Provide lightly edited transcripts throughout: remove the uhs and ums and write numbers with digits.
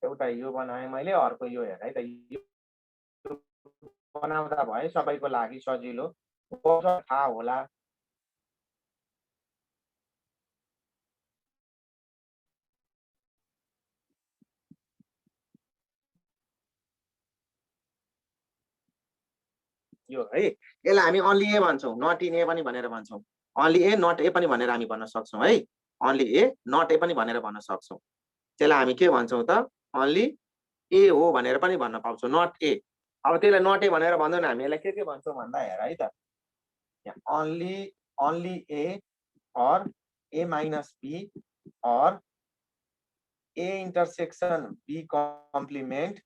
एउटा यो बनाएँ मैले, अर्को यो हेर है त, यो बनाउँदा भयो सबैको लागि सजिलो थाहा होला। यो है, यसलाई हामी ओन्ली ए भन्छौँ, नट इन ए पनि भनेर भन्छौँ। ओन्ली ए नट ए पनि भनेर हामी भन्न सक्छौँ है। ओन्ली ए नट ए पनि भनेर भन्न सक्छौँ। त्यसलाई हामी के भन्छौँ त, ओन्ली ए हो भनेर पनि भन्न पाउँछौँ, नट ए। अब त्यसलाई नट ए भनेर भन्दैन, हामी यसलाई के भन्छौँ भन्दा हेर है त, only A or A minus be और ए इंटरसेक्शन बी कॉम्प्लीमेंट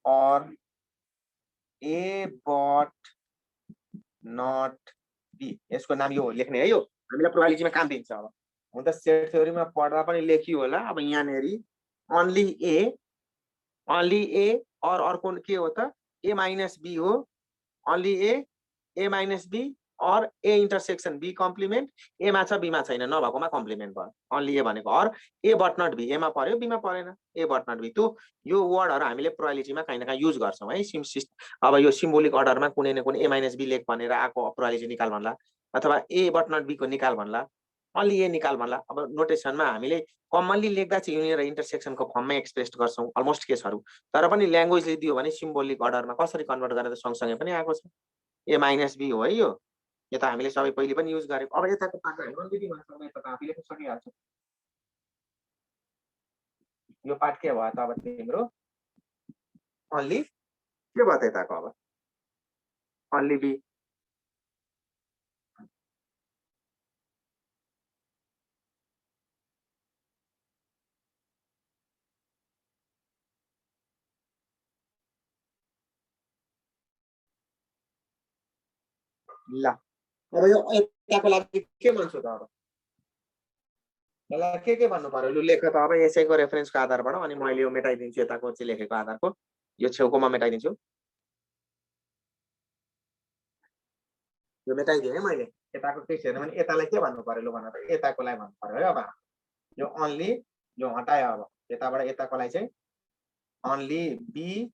और ए बट नट बी, यसको नाम यो लेख्ने है। यो हामीलाई प्रोबेबिलिटीमा काम दिन्छ। अब हुन त सेट थ्योरीमा पढ्दा पनि लेखियो होला। अब यहाँनेरि ओन्ली ए और अर्को के हो त, ए माइनस बी हो। ओन्ली ए माइनस बी और ए इंटरसेक्शन बी कम्प्लिमेंट, ए मा छ बी मा छैन, नभएकोमा कम्प्लिमेंट भयो। ओन्ली ए भनेको और ए बट नट बी, ए मा पर्यो बी मा परेन, ए बट नट बी। त्यो यो वर्डहरु हामीले प्रोबेबिलिटीमा कहीं न कहीं युज गर्छौं है। अब यो सिम्बोलिक अर्डरमा कुनै न कुनै ए माइनस बी लेख भनेर आको प्रोबेबिलिटी निकाल भन्ला, अथवा ए बट नट बी को निकाल भन्ला, ओन्ली ए निकाल भन्ला। अब नोटेसनमा हामीले कमनली लेख्दा चाहिँ युनियन र इन्टरसेक्सनको फर्ममा एक्सप्रेस गर्छौं अलमोस्ट केसहरु। तर पनि ल्याङ्ग्वेजले दियो भने सिम्बोलिक अर्डरमा कसरी कन्भर्ट गरेर सँगसँगै पनि आएको छ। ए माइनस बी हो है यो। यो त हामीले सबै पहिले पनि युज गरेको। अब यताको पार्ट हामी अलिकति भन्छौँ, यता त आफैले पनि सकिहाल्छ। यो पार्ट के भयो त अब तिम्रो ओन्ली के भयो त यताको, अब ओन्ली बी। ल अब यो यताको लागि के भन्छु त, अब यसलाई के भन्नु पर्यो, लु लेख त अब यसैको रेफरेन्सको आधारबाट। अनि मैले यो मेटाइदिन्छु, यताको चाहिँ लेखेको आधारको यो छेउकोमा मेटाइदिन्छु। यो मेटाइदिएँ है मैले। यताको के छैन भने यतालाई के भन्नु पर्यो लु भन त, यताकोलाई भन्नु पर्यो है। अब यो ओन्ली यो हटायो। अब यताबाट यताकोलाई चाहिँ only B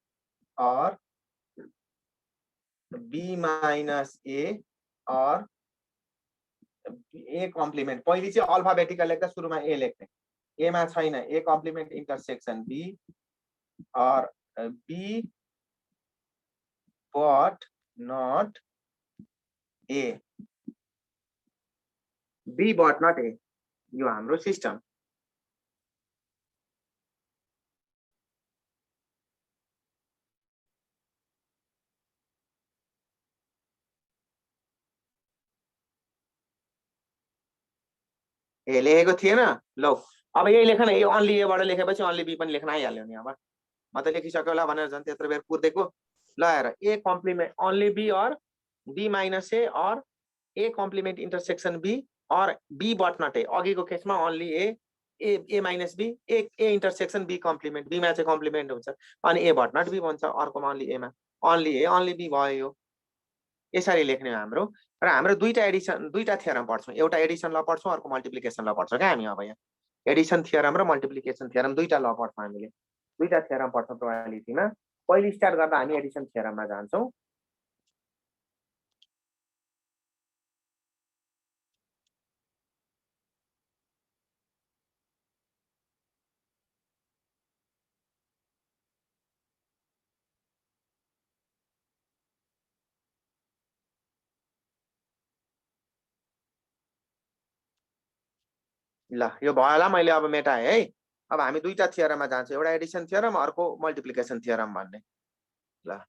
or B minus A or A कम्प्लिमेंट। पहिले चाहिँ अल्फाबेटिकल लेख्दा सुरुमा ए लेख्ने, ए मा छैन A complement intersection B or B but not A, B but not A. यो हाम्रो सिस्टम। ए लेखेको थिएन, लौ अब यही लेख न। यो ओन्ली ए बाट लेखेपछि ओन्ली बी पनि लेख्न आइहाल्यो नि। अब म त लेखिसक्यो होला भनेर झन् त्यत्रो बेर कुर्देको। ल हेर, A complement only B or B minus A or A complement intersection B or B but not A. अघिको केसमा only A minus B, A intersection B complement, B मा चाहिँ कम्प्लिमेंट हुन्छ अनि ए बट नट बी भन्छ अर्कोमा ओन्ली ए मा। Only A only be भयो यो। यसरी लेख्ने हो हाम्रो। र हाम्रो दुईटा एडिसन दुईटा थ्योरम पढ्छौं, एउटा एडिसन ल पढ्छौं, अर्को मल्टिप्लिकेसन ल पढ्छौं क्या हामी। अब यहाँ एडिसन थ्योरम र मल्टिप्लिकेसन थ्योरम दुईटा ल पढ्छौं हामीले, दुईटा थ्योरम पढ्छौं प्रोबेबिलिटीमा। पहिले स्टार्ट गर्दा हामी एडिसन थ्योरममा जान्छौं। ल यो भयो होला, मैले अब मेटाएँ है। अब हामी दुईटा थ्योरममा जान्छौं, एउटा एडिसन थ्योरम, अर्को मल्टिप्लिकेसन थ्योरम भन्ने। ल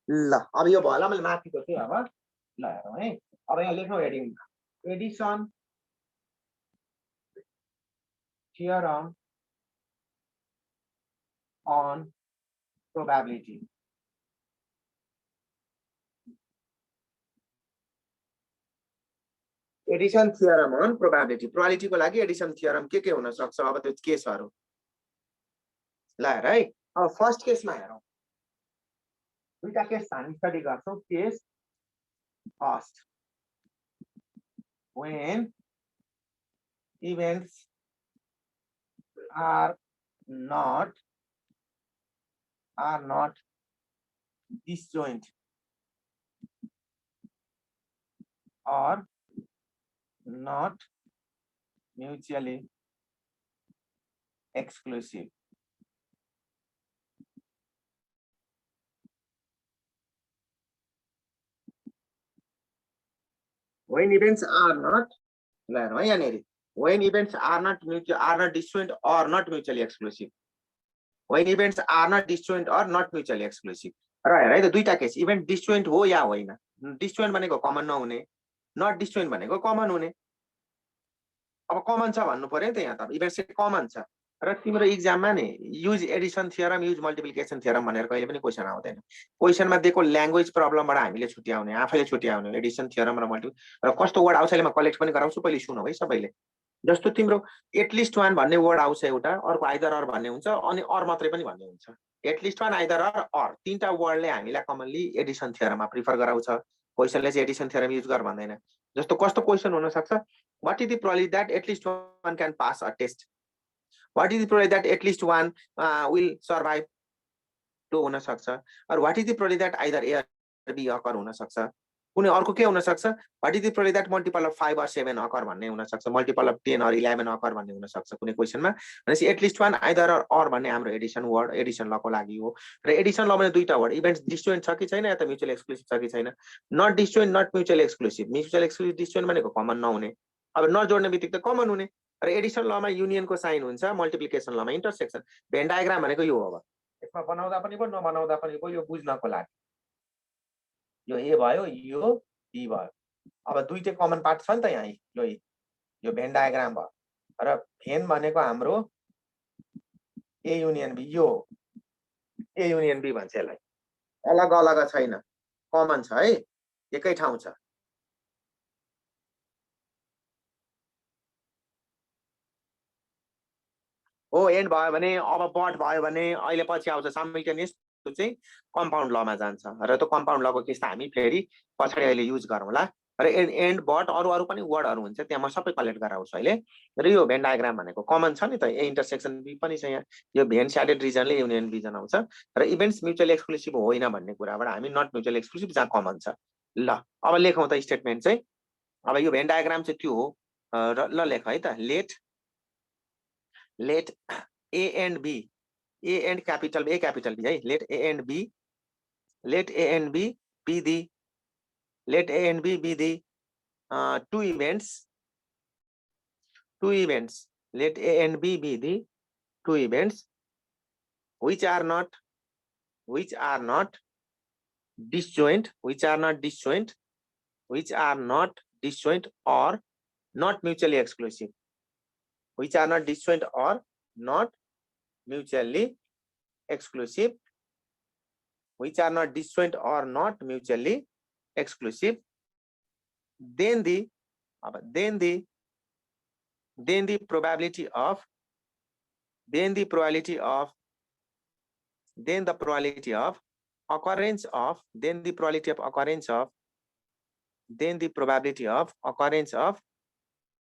ल अब यो भयो होला, मैले माथिको चाहिँ अब ल हेरौँ है। अब यहाँ लेख्नु heading, Edison theorem on probability। Edison theorem on probability, probability को लागि एडिसन थ्योरम के हुन सक्छ अब त्यो केसहरु। ल हेर है, अब फर्स्ट केसमा हेरौं। दुईटा केस हामी स्टडी गर्छौं। Case first, when events are not disjoint or not mutually exclusive. When events are not, when events are not disjoint or not mutually exclusive. When events are not disjoint or not mutually exclusive. है त दुईटा case event डिस्जोइन्ट हो या होइन डिस्जोइन्ट भनेको common नहुने not डिस्जोइन्ट भनेको common हुने अब कमन छ भन्नु पर्यो नि त यहाँ त इभेन्ट चाहिँ कमन छ र तिम्रो इक्जाममा नि use Edison theorem use multiplication theorem भनेर कहिले पनि क्वेसन आउँदैन क्वेसनमा दिएको ल्याङ्ग्वेज प्रब्लमबाट हामीले छुट्याउने आफैले छुट्याउने एडिसन थियरम र मल्टिपल र कस्तो वर्ड आउँछ अहिले म कलेक्ट पनि गराउँछु पहिले सुनौ है सबैले जस्तो तिम्रो एटलिस्ट वान भन्ने वर्ड आउँछ एउटा अर्को आइदर अर भन्ने हुन्छ अनि अर मात्रै पनि भन्ने हुन्छ एटलिस्ट वान आइदर अर तीनटा वर्डले हामीलाई कमनली एडिसन थियरममा प्रिफर गराउँछ क्वेसनले चाहिँ एडिसन थियरम युज गर भन्दैन जस्तो कस्तो क्वेसन हुन सक्छ what is the probability that at least one can pass a test what is the probability that at least one will survive two हुन सक्छ or what is the probability that either A or B occur हुन सक्छ कुनै अर्को के हुन सक्छ what is the probability that multiple of 5 or 7 occur भन्ने हुन सक्छ मल्टिपल अफ 10 or 11 अकर भन्ने हुन सक्छ कुनै क्वेसनमा भनेपछि एटलिस्ट वान आइदर अर भन्ने हाम्रो एडिसन वर्ड एडिसन लको लागि हो र एडिसन ल भने दुईटा वर्ड इभेन्ट्स डिस्जोइन्ट छ कि छैन या त म्युचुअल एक्सक्लुसिभ छ कि छैन not disjoint not mutual exclusive डिस्जोइन्ट भनेको कमन नहुने अब नजोड्ने बित्तिकै त कमन हुने र एडिसन लमा युनियनको साइन हुन्छ मल्टिप्लिकेसन लमा इन्टरसेक्सन भेन डायग्राम भनेको यो हो अब यसमा बनाउँदा पनि भयो नबनाउँदा पनि भयो यो बुझ्नको लागि यो ए भयो यो बी भयो अब दुईटै कमन पार्ट छ नि त यहाँ यो भेन डायग्राम भयो र भेन भनेको हाम्रो ए युनियन बी यो ए युनियन बी भन्छ यसलाई अलग अलग छैन कमन छ है एकै ठाउँ छ हो एन्ड भयो भने अब बट भयो भने अहिले पछि आउँछ साइमल्टेनियस चाहिँ कम्पाउन्ड लमा जान्छ र त्यो कम्पाउन्ड लको केस त हामी फेरि पछाडि अहिले युज गरौँला र एन्ड बट अरू पनि वर्डहरू हुन्छ त्यहाँ म सबै कलेक्ट गराउँछु अहिले र यो भेन डायग्राम भनेको कमन छ नि त ए इन्टरसेक्सन बी पनि छ यहाँ यो भेन स्याडेड रिजनले युनियन रिजन आउँछ र इभेन्ट्स म्युचुअल एक्सक्लुसिभ होइन भन्ने कुराबाट हामी नट म्युचुअल एक्सक्लुसिभ जहाँ कमन छ ल अब लेखौँ त स्टेटमेन्ट चाहिँ अब यो भेन डायग्राम चाहिँ त्यो हो र ल लेख है त let A and B, A and capital B, right? Let A and B be the two events. Let A and B be the two events which are not disjoint or not mutually exclusive. Which are not disjoint or not mutually exclusive. Which are not disjoint or not mutually exclusive. Then the probability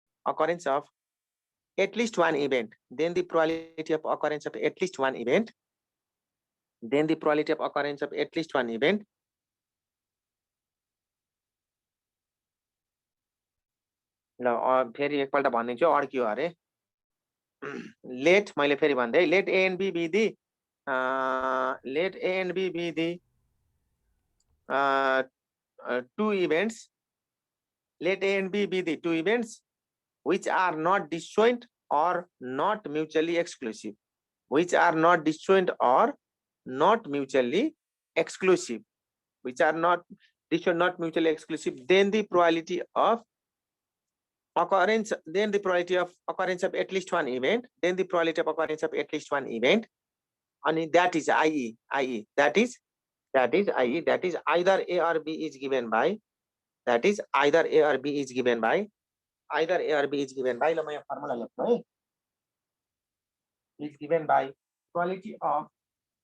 of occurrence of at least one event, then the probability of occurrence of at least one event, ल फेरि एकपल्ट भनिदिन्छु अड्कियो अरे late मैले फेरि भन्दै let A and B be the two events, let A and B be the two events which are not disjoint or not mutually exclusive. Which are not disjoint or not mutually exclusive. Which are not disjoint, not mutually exclusive. Then the probability of occurrence, of at least one event. Then the probability of occurrence of at least one event. And that is IE. That is either A or B is given by. That is either A or B is given by. Either A or B is given by. ल म यहाँ formula लेख्छु है. Is given by probability of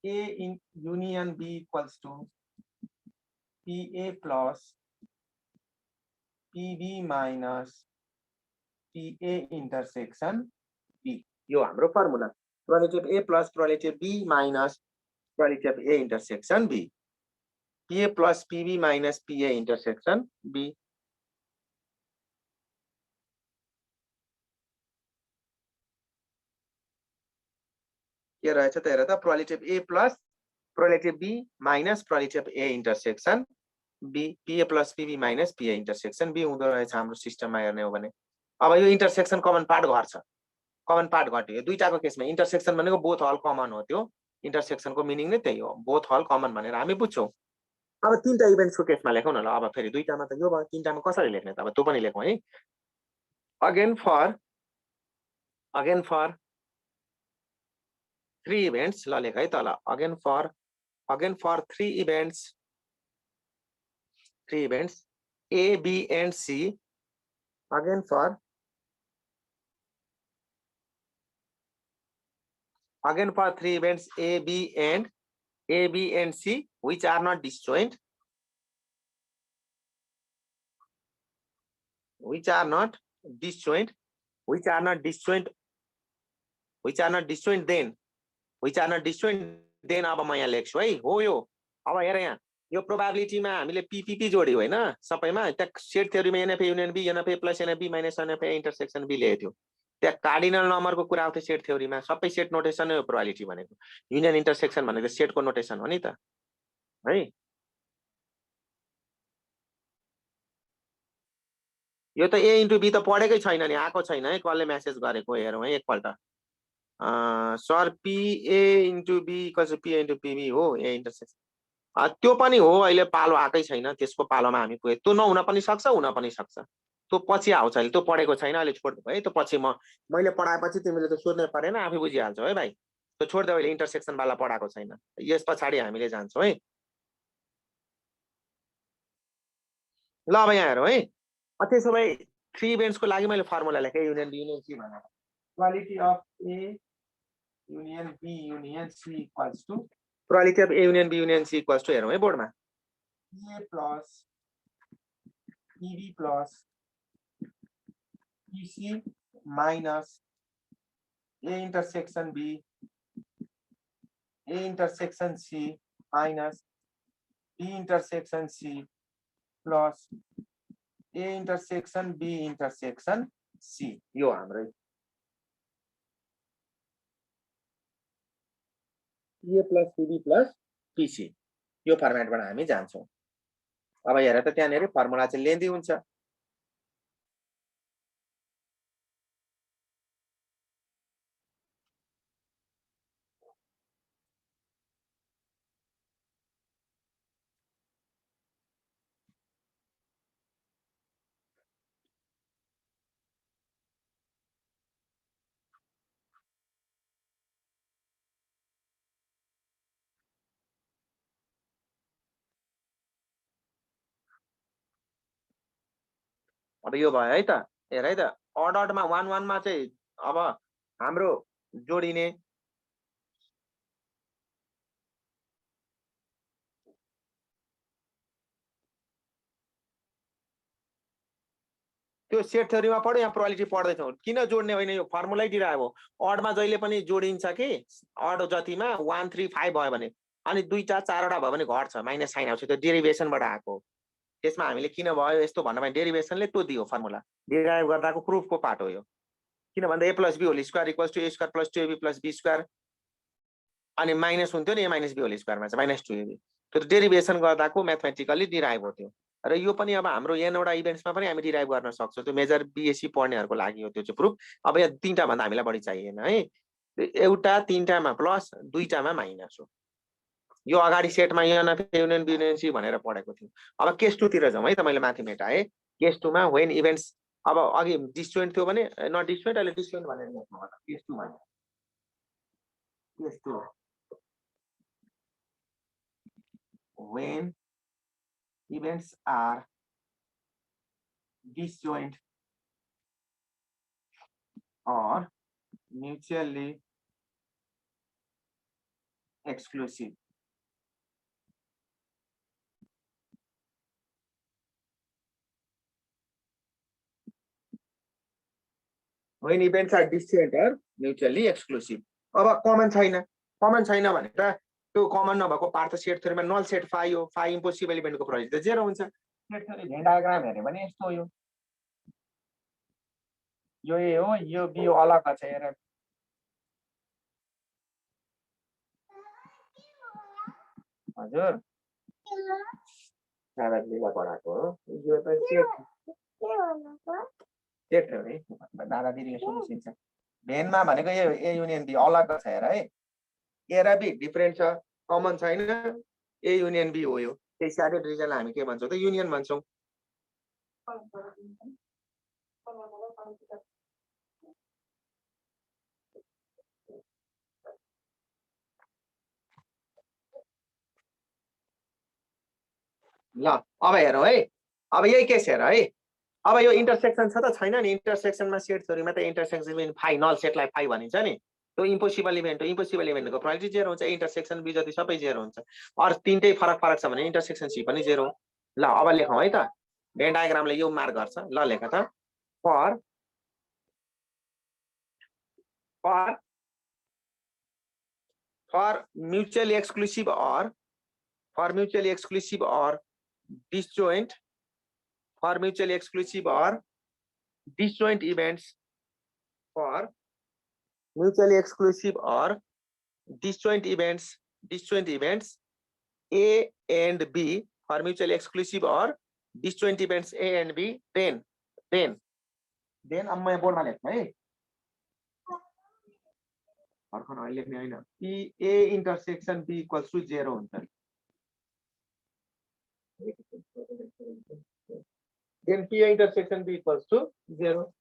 A in union B equals to PA plus PB minus PA intersection B. यो हाम्रो formula. Probability of A plus probability of B minus probability of A intersection B. PA plus PB minus PA intersection B. के रहेछ त हेर त probability of A plus probability of B minus probability of A intersection B. PA plus PB minus PA intersection B हुँदो रहेछ हाम्रो सिस्टममा हेर्ने हो भने। अब यो इन्टरसेक्सन कमन पार्ट घट्छ, कमन पार्ट घट्यो। दुईटाको केसमा इन्टरसेक्सन भनेको बोथ अल कमन हो, त्यो इन्टरसेक्सनको मिनिङ नै त्यही हो, बोथ अल कमन भनेर हामी बुझ्छौँ। अब तीनटा इभेन्ट्सको केसमा लेखौँ न ल। अब फेरि दुईटामा त यो भयो, तीनटामा कसरी लेख्ने त? अब त्यो पनि लेखौँ है। अगेन फर 3 इभेन्ट्स ल लेख है त ल। Again for 3 events A, B and C. Again for 3 events A, B and C which are not disjoint. Which are not disjoint then अब म यहाँ लेख्छु है। हो यो अब हेर यहाँ यो प्रोबेबिलिटीमा हामीले पीपीपी जोड्यो हैन, सबैमा त्यहाँ सेट थ्योरीमा NF union B NF plus NF B minus NF intersection B लेख्यो थियो। त्यहाँ कार्डिनल नम्बरको कुरा आउँथ्यो सेट थ्योरीमा, सबै सेट नोटेसन नै हो प्रोबेबिलिटी भनेको। युनियन इन्टरसेक्सन भनेको सेटको नोटेसन हो नि त है। यो त ए इन्टु बी त पढेकै छैन नि, आएको छैन है, कसले मेसेज गरेको हेरौँ है एकपल्ट। सर पीए इन्टु बी कसो पी इन्टु पीबी हो ए इन्टरसेक्सन, त्यो पनि हो, अहिले पालो आएकै छैन, त्यसको पालोमा हामी पुगे। त्यो नहुन पनि सक्छ, हुन पनि सक्छ, त्यो पछि आउँछ। अहिले त्यो पढेको छैन, अहिले छोड्दो है। त्यो पछि मैले पढाएपछि तिमीले त सोध्नै परेन, आफै बुझिहाल्छौ है भाइ। त्यो छोड्दे, अहिले इन्टरसेक्सन वाला पढाएको छैन, यस पछाडि हामीले जान्छौँ है। ल अब यहाँ हेरौँ है। त्यसो भए 3 इभेन्ट्सको लागि मैले फर्मुला लेखेँ युनियन बी युनियन सी भनेर। Quality of A union B union C equals to probability of A union B union C equals to हेरौँ है बोर्डमा, A plus EB plus EC minus A intersection B A intersection C minus B intersection C plus A intersection B intersection C. यो हाम्रो A plus PB plus PC यो फर्मेटबाट हामी जान्छौँ। अब हेर त त्यहाँनेरि फर्मुला चाहिँ लेन्दी हुन्छ। अब यो भयो है त, हेर है त, अडमा 1 1 मा चाहिँ अब हाम्रो जोडिने त्यो सेट थ्योरीमा पढ्यो, यहाँ प्रोबेबिलिटी पढ्दैछौँ। किन जोड्ने होइन, यो फर्मुलै दिइरहेको हो। अडमा जहिले पनि जोडिन्छ कि अड जतिमा 1 3 5 भयो भने, अनि दुईटा चारवटा भयो भने घट्छ, माइनस साइन आउँछ, त्यो डेरिभेसनबाट आएको। त्यसमा हामीले किन भयो यस्तो भन्नु भने डेरिभेसनले त्यो दियो फर्मुला, डिराइभ गर्दाको प्रुफको पार्ट हो यो। किन भन्दा A plus B whole square equals to A square plus 2ab plus B square, अनि माइनस हुन्थ्यो नि ए माइनस बी होल स्क्वायरमा चाहिँ माइनस 2ab, त्यो डेरिभेसन गर्दाको म्याथमेटिकली डिराइभ हो त्यो। र यो पनि अब हाम्रो एनवटा इभेन्ट्समा पनि हामी डिराइभ गर्न सक्छौँ, त्यो मेजर बिएससी पढ्नेहरूको लागि हो त्यो चाहिँ प्रुफ। अब यहाँ 3टा भन्दा हामीलाई बढी चाहिएन है, एउटा 3टामा प्लस 2टामा माइनस हो। यो अगाडि सेटमा एनएफ युनियन बी युनियन सी भनेर पढेको थियो। अब केस 2 तिर जाउँ है त, मैले माथि मेटाएँ। केस 2 मा व्हेन इभेन्ट्स, अब अघि डिस्जोइन्ट थियो भने नट डिस्जोइन्ट, अहिले डिस्जोइन्ट भनेर लेख्नु होला। केस 2 मा case 2 when events are disjoint or mutually exclusive. When events are disjoint or mutually exclusive. अब कमन छैन भने त त्यो कमन नभएको पार्ट त सेट थ्योरीमा नल सेट फाइ हो, फाइ इम्पोसिबल इभेन्टको प्रोबेबिलिटी त 0 हुन्छ। सेट थ्योरी भेन डायग्राम हेर्यो भने यस्तो हो, यो ए हो, यो बी हो, अलग छ हेर। हजुर दादाजीले पढाएको हो, यो त सेट थ्योरी दादा दिदीले सुनिन्छ। भेनमा भनेको ए युनियन बी अलग छ हेर है, ए र बी डिफरेन्ट छ, कमन छैन, ए युनियन बी हो यो। त्यही स्ट्यान्डर्ड रिजनलाई हामी के भन्छौँ त युनियन भन्छौँ। ल अब हेरौँ है, अब यही केस हेर है। अब यो इन्टरसेक्सन छ त छैन नि, इन्टरसेक्सनमा सेट थ्योरीमा त इन्टरसेक्सन इभेन्ट फाइ नल सेटलाई फाइ भनिन्छ नि, त्यो इम्पोसिबल इभेन्ट हो। इम्पोसिबल इभेन्टको प्रोबेबिलिटी 0 हुन्छ, इन्टरसेक्सन बी जति सबै 0 हुन्छ। अरू तीनटै फरक छ भने इन्टरसेक्सन सी पनि 0 हो। ल अब लेखौँ है त, भेन डायग्रामले यो मार्क गर्छ। ल लेख त, for mutually exclusive or disjoint events, for mutually exclusive or disjoint events A and B, for mutually exclusive or disjoint events A and B, then अब मैं बोर्डमा लेख्छु है, अर्को अहिले लेख्ने हैन, P A intersection B equals to 0 हुन्छ। then P A intersection B equals to 0.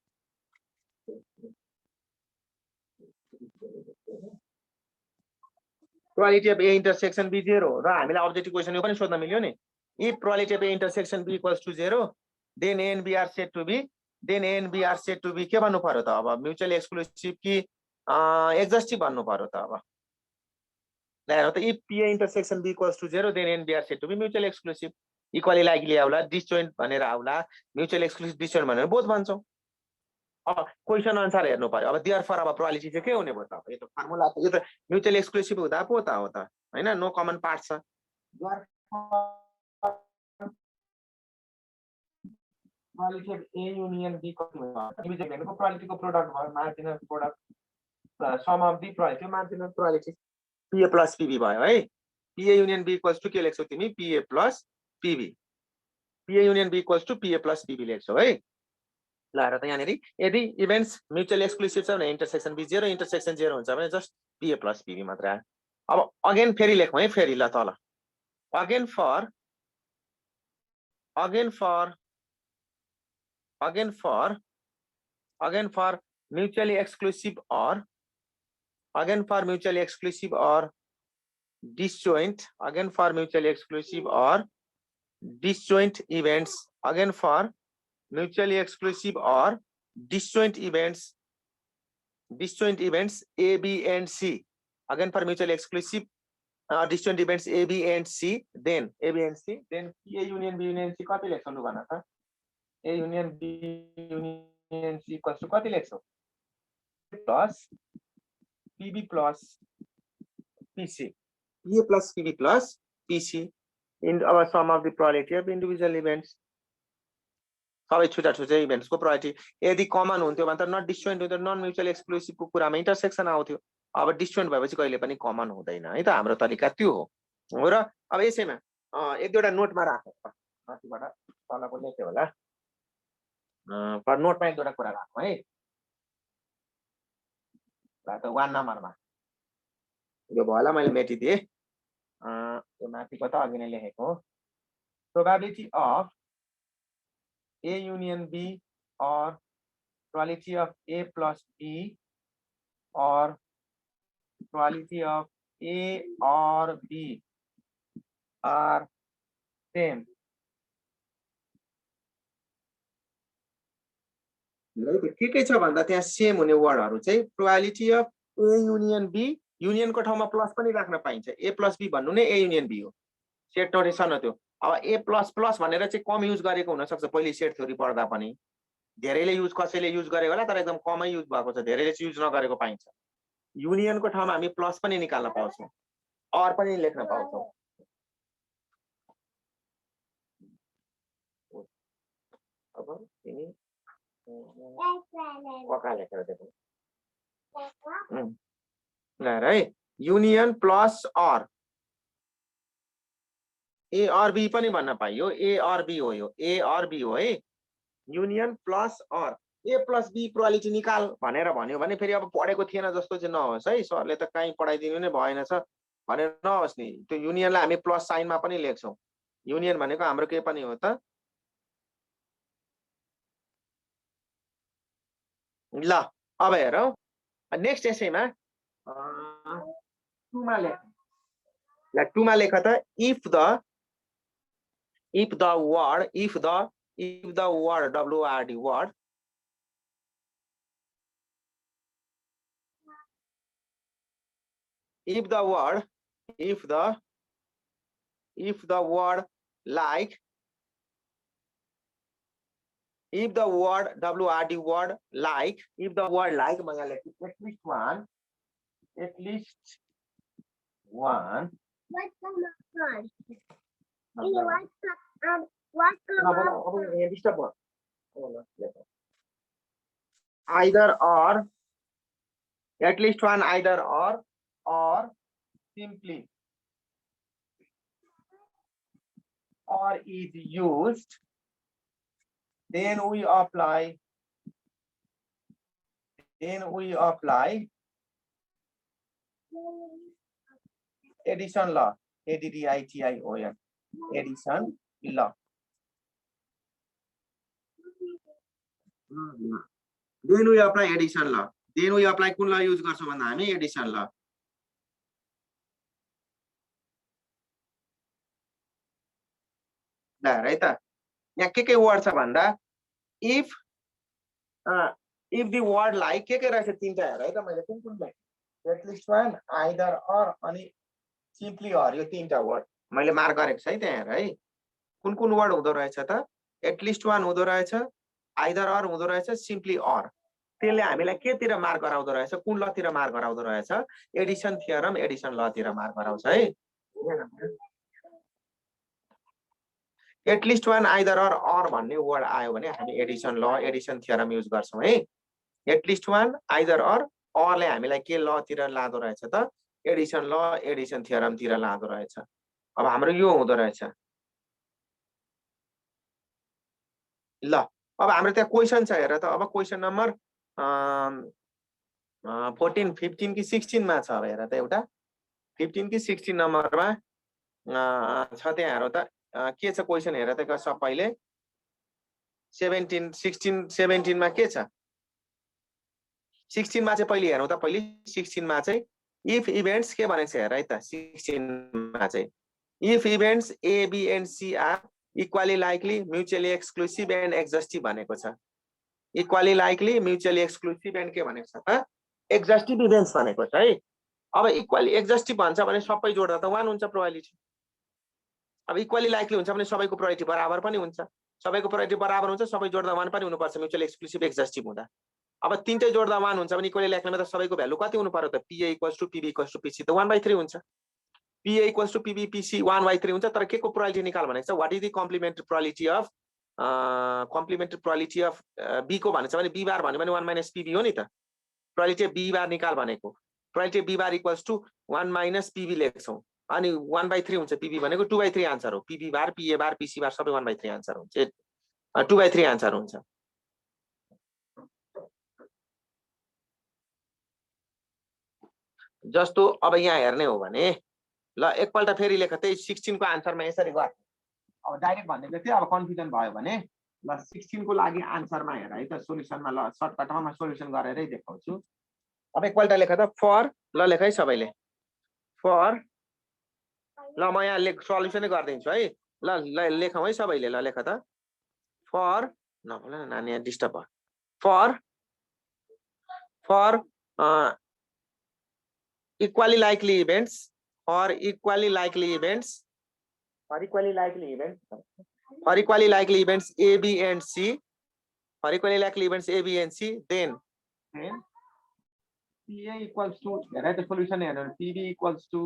Probability of A intersection B 0 र हामीलाई अब्जेक्टिभ क्वेशन यो पनि सोध्न मिल्यो नि। If probability of A intersection B equals to 0, then A and B are said to be के भन्नु पर्यो त अब, म्युचुअली एक्सक्लुसिभ कि एक्जस्टिभ भन्नु पर्यो त अब। ल हेर्नु त, if P A intersection B equals to 0, then A and B are said to be mutually exclusive. Equally likely आउला, डिसजोइन्ट भनेर आउला, म्युचुअल एक्सक्लुसिभ डिसजोइन्ट भनेर बोथ भन्छौँ। अब क्वेशन अनुसार हेर्नु पर्यो। अब देयरफोर अब प्रोबेबिलिटी चाहिँ के हुने भयो त, अब यो त फर्मुला यो त म्युचुअल एक्सक्लुसिभ हुँदा पो त हो त हैन, नो कमन पार्ट छ। Probability of A union B कति भयो, डिभिजनको प्रोबेबिलिटीको प्रोडक्ट भयो, marginal product sum of the probability, marginal probability PA plus PB भयो है। PA union B equals to के लेख्छौ तिमी, PA plus PB, PA union B equals to PA plus PB लेख्छौ है। ल हेर त यहाँनेरि, यदि इभेन्ट्स म्युचुअली एक्सक्लुसिभ छ भने इन्टरसेक्सन बी 0, इन्टरसेक्सन 0 हुन्छ भने जस्ट पीए प्लस पीबी मात्र आयो। अब अगेन फेरि लेखौँ है, फेरि ल तल, again for mutually exclusive or disjoint, again for mutually exclusive or disjoint events, again for mutually exclusive or disjoint events A, B and C, again for mutually exclusive disjoint events A, B and C, then A union B union C कति लेख्छौ भन त, A union B union C equals to कति लेख्छौ, plus PB plus PC, PA plus PB plus PC in our sum of the probability of individual events, सबै छुटा छुटा events को probability. यदि common हुन्थ्यो भने त नट डिस्जोइन्ट हुँदैन, नन म्युचुअल एक्सक्लुसिभ को कुरामा इन्टरसेक्सन आउँथ्यो। अब डिस्जोइन्ट भएपछि कहिले पनि कमन हुँदैन है त, हाम्रो तरिका त्यो हो। र अब यसैमा एक दुईवटा नोटमा राखौँ, माथिबाट तलको लेख्यो होला, पर नोटमा एक दुईवटा कुरा राखौँ है। ल त 1 नम्बरमा यो भयो होला, मैले मेटिदिएँ, यो माथिको त अघि नै लेखेको हो। Probability of A union B or probability of A plus B or probability of A or B are same. के छ भन्दा त्यहाँ सेम हुने वर्डहरु चाहिँ probability of A union B, युनियनको ठाउँमा प्लस पनि राख्न पाइन्छ, A प्लस B भन्नु नै A युनियन B हो, सेट नोटेसन हो त्यो। अब A प्लस प्लस भनेर चाहिँ कम युज गरेको हुन सक्छ पहिले सेट थ्योरी पढ्दा पनि, धेरैले युज कसैले युज गरेको होला, तर एकदम कमै युज भएको छ, धेरैले युज नगरेको पाइन्छ। युनियनको ठाउँमा हामी प्लस पनि निकाल्न पाउँछौँ, अर पनि लेख्न पाउँछौँ। अब तिमी कका लेखेर देखौ ल है, union plus or, A or B पनि भन्न पाइयो, ए अर बी हो, यो ए अर बी हो है। Union plus or, A plus B probability निकाल भनेर भन्यो भने फेरि अब पढेको थिएन जस्तो चाहिँ नहोस् है, सरले त कहीँ पढाइदिनु नै भएन छ भनेर नहोस् नि। त्यो युनियनलाई हामी प्लस साइनमा पनि लेख्छौँ। युनियन भनेको हाम्रो के पनि हो त, ल अब हेरौँ नेक्स्ट यसैमा टुमा लेख, ल टुमा लेख त, if the word WRD word if the word like, if the word WRD word like, if the word like मगाले at least one what either or, at least one either or simply or is used, then we apply addition law, ADDITION, addition law. Then we apply addition law. Then we apply कुन law use गर्छौं भन्दा हामी addition law. ल है त, यहाँ के word छ भन्दा if the word like के रहेछ तीनटा हेर है त, मैले कुन लेखेँ, at least one either or अनि simply or, यो तीनटा वर्ड मैले मार्क गरेको छ है त्यहाँ हेर है। कुन वर्ड हुँदो रहेछ त, at least one हुँदो रहेछ, either or हुँदो रहेछ, simply or। त्यसले हामीलाई केतिर मार्क गराउँदो रहेछ, कुन लतिर मार्क गराउँदो रहेछ, एडिसन थियरम एडिसन लतिर मार्क गराउँछ है। एटलिस्ट वान आइदर अर भन्ने वर्ड आयो भने हामी एडिसन ल एडिसन थियरम युज गर्छौं है। एटलिस्ट वान आइदर अरले हामीलाई के लतिर लादो रहेछ त, एडिसन ल एडिसन थियरम तिर लादो रहेछ। अब हाम्रो यो हुँदो रहेछ। ल अब हाम्रो त्यहाँ क्वेशन छ हेर त, अब क्वेशन नम्बर 14, 15 कि 16 मा छ। अब हेर त, एउटा 15 कि 16 नम्बरमा छ त्यहाँ हेर त, के छ क्वेशन हेर त सबैले। 17, 16, 17 मा के छ, 16 मा चाहिँ पहिले हेरौँ त, पहिले 16 मा चाहिँ इफ इभेन्ट्स के भनेको छ हेर है त। 16 मा चाहिँ if events A B and C are equally likely mutually exclusive and exhaustive भनेको छ। Equally likely mutually exclusive and के भनेको छ त, एक्जस्टिभ इभेन्ट्स भनेको छ है। अब इक्वली एक्जस्टिभ भन्छ भने सबै जोड्दा त 1 हुन्छ प्रोबेबिलिटी। अब इक्वली लाइकली हुन्छ भने सबैको प्रोबेबिलिटी बराबर पनि हुन्छ, सबैको प्रोबेबिलिटी बराबर हुन्छ, सबै जोड्दा 1 पनि हुनुपर्छ म्युचुअली एक्सक्लुसिभ एक्जस्टिभ हुँदा। अब तीनटै जोड्दा 1 हुन्छ भने इक्वली लाइकलीमा त सबैको भ्यालु कति हुनु पर्यो त, PA = PB = PC त 1/3 हुन्छ। PA = PB PC 1/3 हुन्छ। तर के को प्रोबेबिलिटी निकाल भनेको छ, what is the complementary probability of B को भनेछ भने B बार भन्यो भने 1 - PB हो नि त। प्रोबेबिलिटी B बार निकाल भनेको, प्रोबेबिलिटी B बार = 1 - PB लेख्छौं अनि 1/3 हुन्छ। PB भनेको 2/3 आन्सर हो। PB बार, PA बार, PC बार सबै 1/3 आन्सर हुन्छ, 2/3 आन्सर हुन्छ। जस्तो अब यहाँ हेर्ने हो भने ल एकपल्ट फेरि लेख त्यही 16 को आन्सरमा यसरी गर। अब डाइरेक्ट भन्नेको थियो, अब कन्फ्युजन भयो भने ल 16 को लागि आन्सरमा हेर है त, सोलुसनमा ल सर्टकटमा सोलुसन गरेरै देखाउँछु। अब एकपल्ट लेख त, फर ल लेख है सबैले, फर ल म यहाँ सल्युसनै गरिदिन्छु है। ल लेखौँ है सबैले, ल लेख त, फर नभन नानी डिस्टर्ब भयो। For equally likely events or equally likely events A, B and C, or equally likely events A, B and C, then PA equals to हेर त सोल्युसन हेर्नु PB equals to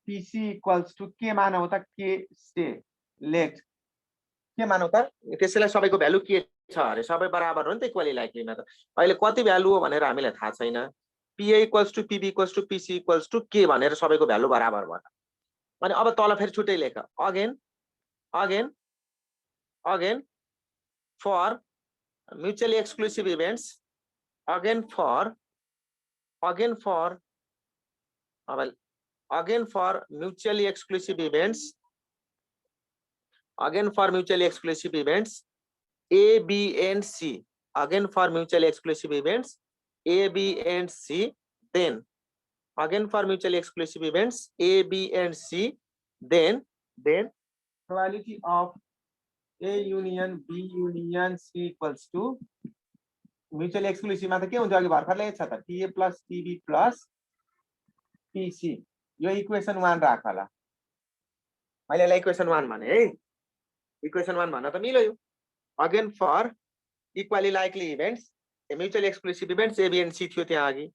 PC equals to के मानौ त के stay late के मानौ त त्यसैलाई सबैको भ्यालु के छ अरे सबै बराबर हो नि त इक्वली लाइकलीमा त अहिले कति भ्यालु हो भनेर हामीलाई थाहा छैन PA equals to PB equals to PC equals to के भनेर सबैको भ्यालु बराबर भयो अनि अब तल फेरि छुट्टै लेख again again again for mutually exclusive events again for again for mutually exclusive events again for mutually exclusive events A, B and C again for mutually exclusive events A, B and C then again for mutually exclusive events A, B and C then probability of A union B union C equals to mutually exclusive मा त के हुन्छ अघि भर्खरले छ त PA plus PB plus PC यो equation 1 राख होला मैले यसलाई इक्वेसन 1 भने है इक्वेसन 1 भन्न त मिल्यो यो again for equally likely events mutually exclusive events A, B and C थियो त्यहाँ अघि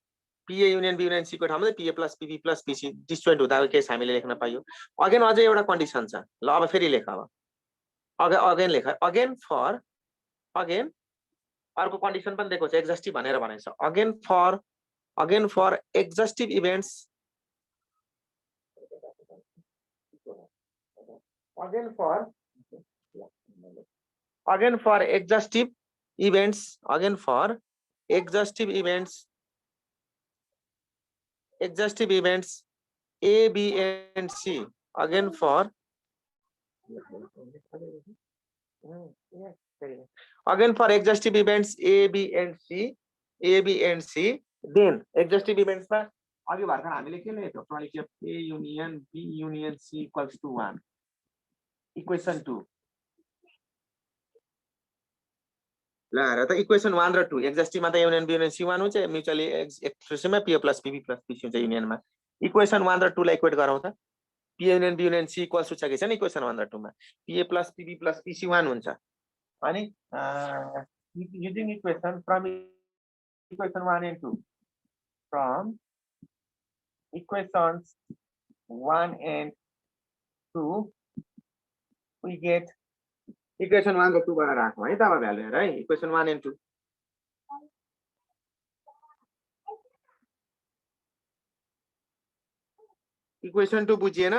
PA union B union C को ठाउँमा PA plus PB plus PC डिस्जोइन्ट हुँदा केस हामीले लेख्न पाइयो अगेन अझै एउटा कन्डिसन छ ल अब फेरि लेख अब अगेन लेख अगेन फर अगेन अर्को कन्डिसन पनि दिएको छ एक्जस्टिभ भनेर भनेको छ again for exhaustive events again for exhaustive events A, B and C again for exhaustive events A, B and C then exhaustive events मा अघि भर्खर हामीले के लेख्यो probability of A union B union C equals to 1 equation 2 ल हेर त equation 1 र 2 एक्जस्टिभ मा त युनियन B युनियन C 1 हुन्छ म्युचुअली एक्सक्लुसिभ मा PA plus PB plus PC हुन्छ युनियन मा इक्वेसन 1 र 2 लाई इक्वेट गरौँ त PA union B union C equals to छ कि छैन इक्वेसन 1 र 2 मा PA plus PB plus PC 1 हुन्छ अनि using equation from equation 1 and 2 from equations 1 and 2 we get equation 1 र 2 बाट राखौँ है त अब भ्यालु हेर है इक्वेसन 1 and 2 इक्वेसन 2 बुझिएन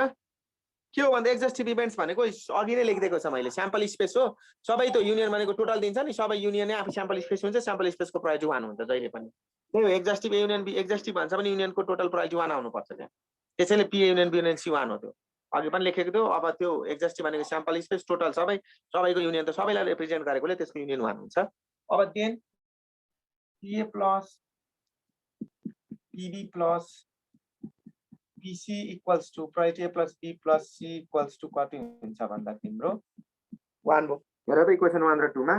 के हो भन्दा एक्जस्टिभ इभेन्ट्स भनेको अघि नै लेखिदिएको छ मैले स्याम्पल स्पेस हो सबै त युनियन भनेको टोटल दिन्छ नि सबै युनियन नै आफै स्याम्पल स्पेस हुन्छ स्याम्पल स्पेसको प्रायोरिटी 1 हुन्छ जहिले पनि त्यही हो exhaustive A union B exhaustive भन्छ भने युनियनको टोटल प्रायोरिटी 1 आउनु पर्छ त्यहाँ त्यसैले PA union B union C 1 हो त्यो अघि पनि लेखेको थियो अब त्यो एक्जस्टिभ भनेको स्याम्पल स्पेस टोटल सबैको युनियन त सबैलाई रिप्रेजेन्ट गरेकोले त्यसको युनियन 1 हुन्छ अब then PA plus PB plus PC equals to probability A plus B plus C equals to कति हुन्छ भन्दा तिम्रो 1 हो हेर त इक्वेसन 1 र 2 मा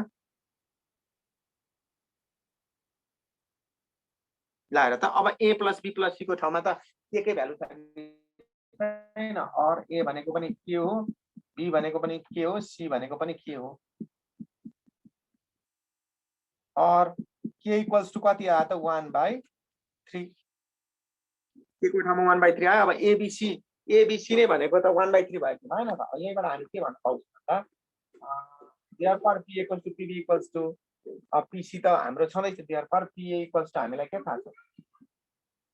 ल हेर त अब A plus B plus C को ठाउँमा त के भ्यालु छैन और A भनेको पनि के हो B भनेको पनि के हो C भनेको पनि के हो और K equals to कति आयो त 1/3 के को ठाउँमा 1/3 आयो अब ABC नै भनेको त 1/3 भएको हैन त यहीबाट हामी के भन्न पाउँछौँ त therefore P equals to PB equals to PC त हाम्रो छँदै छ therefore PA equals to हामीलाई के थाहा छ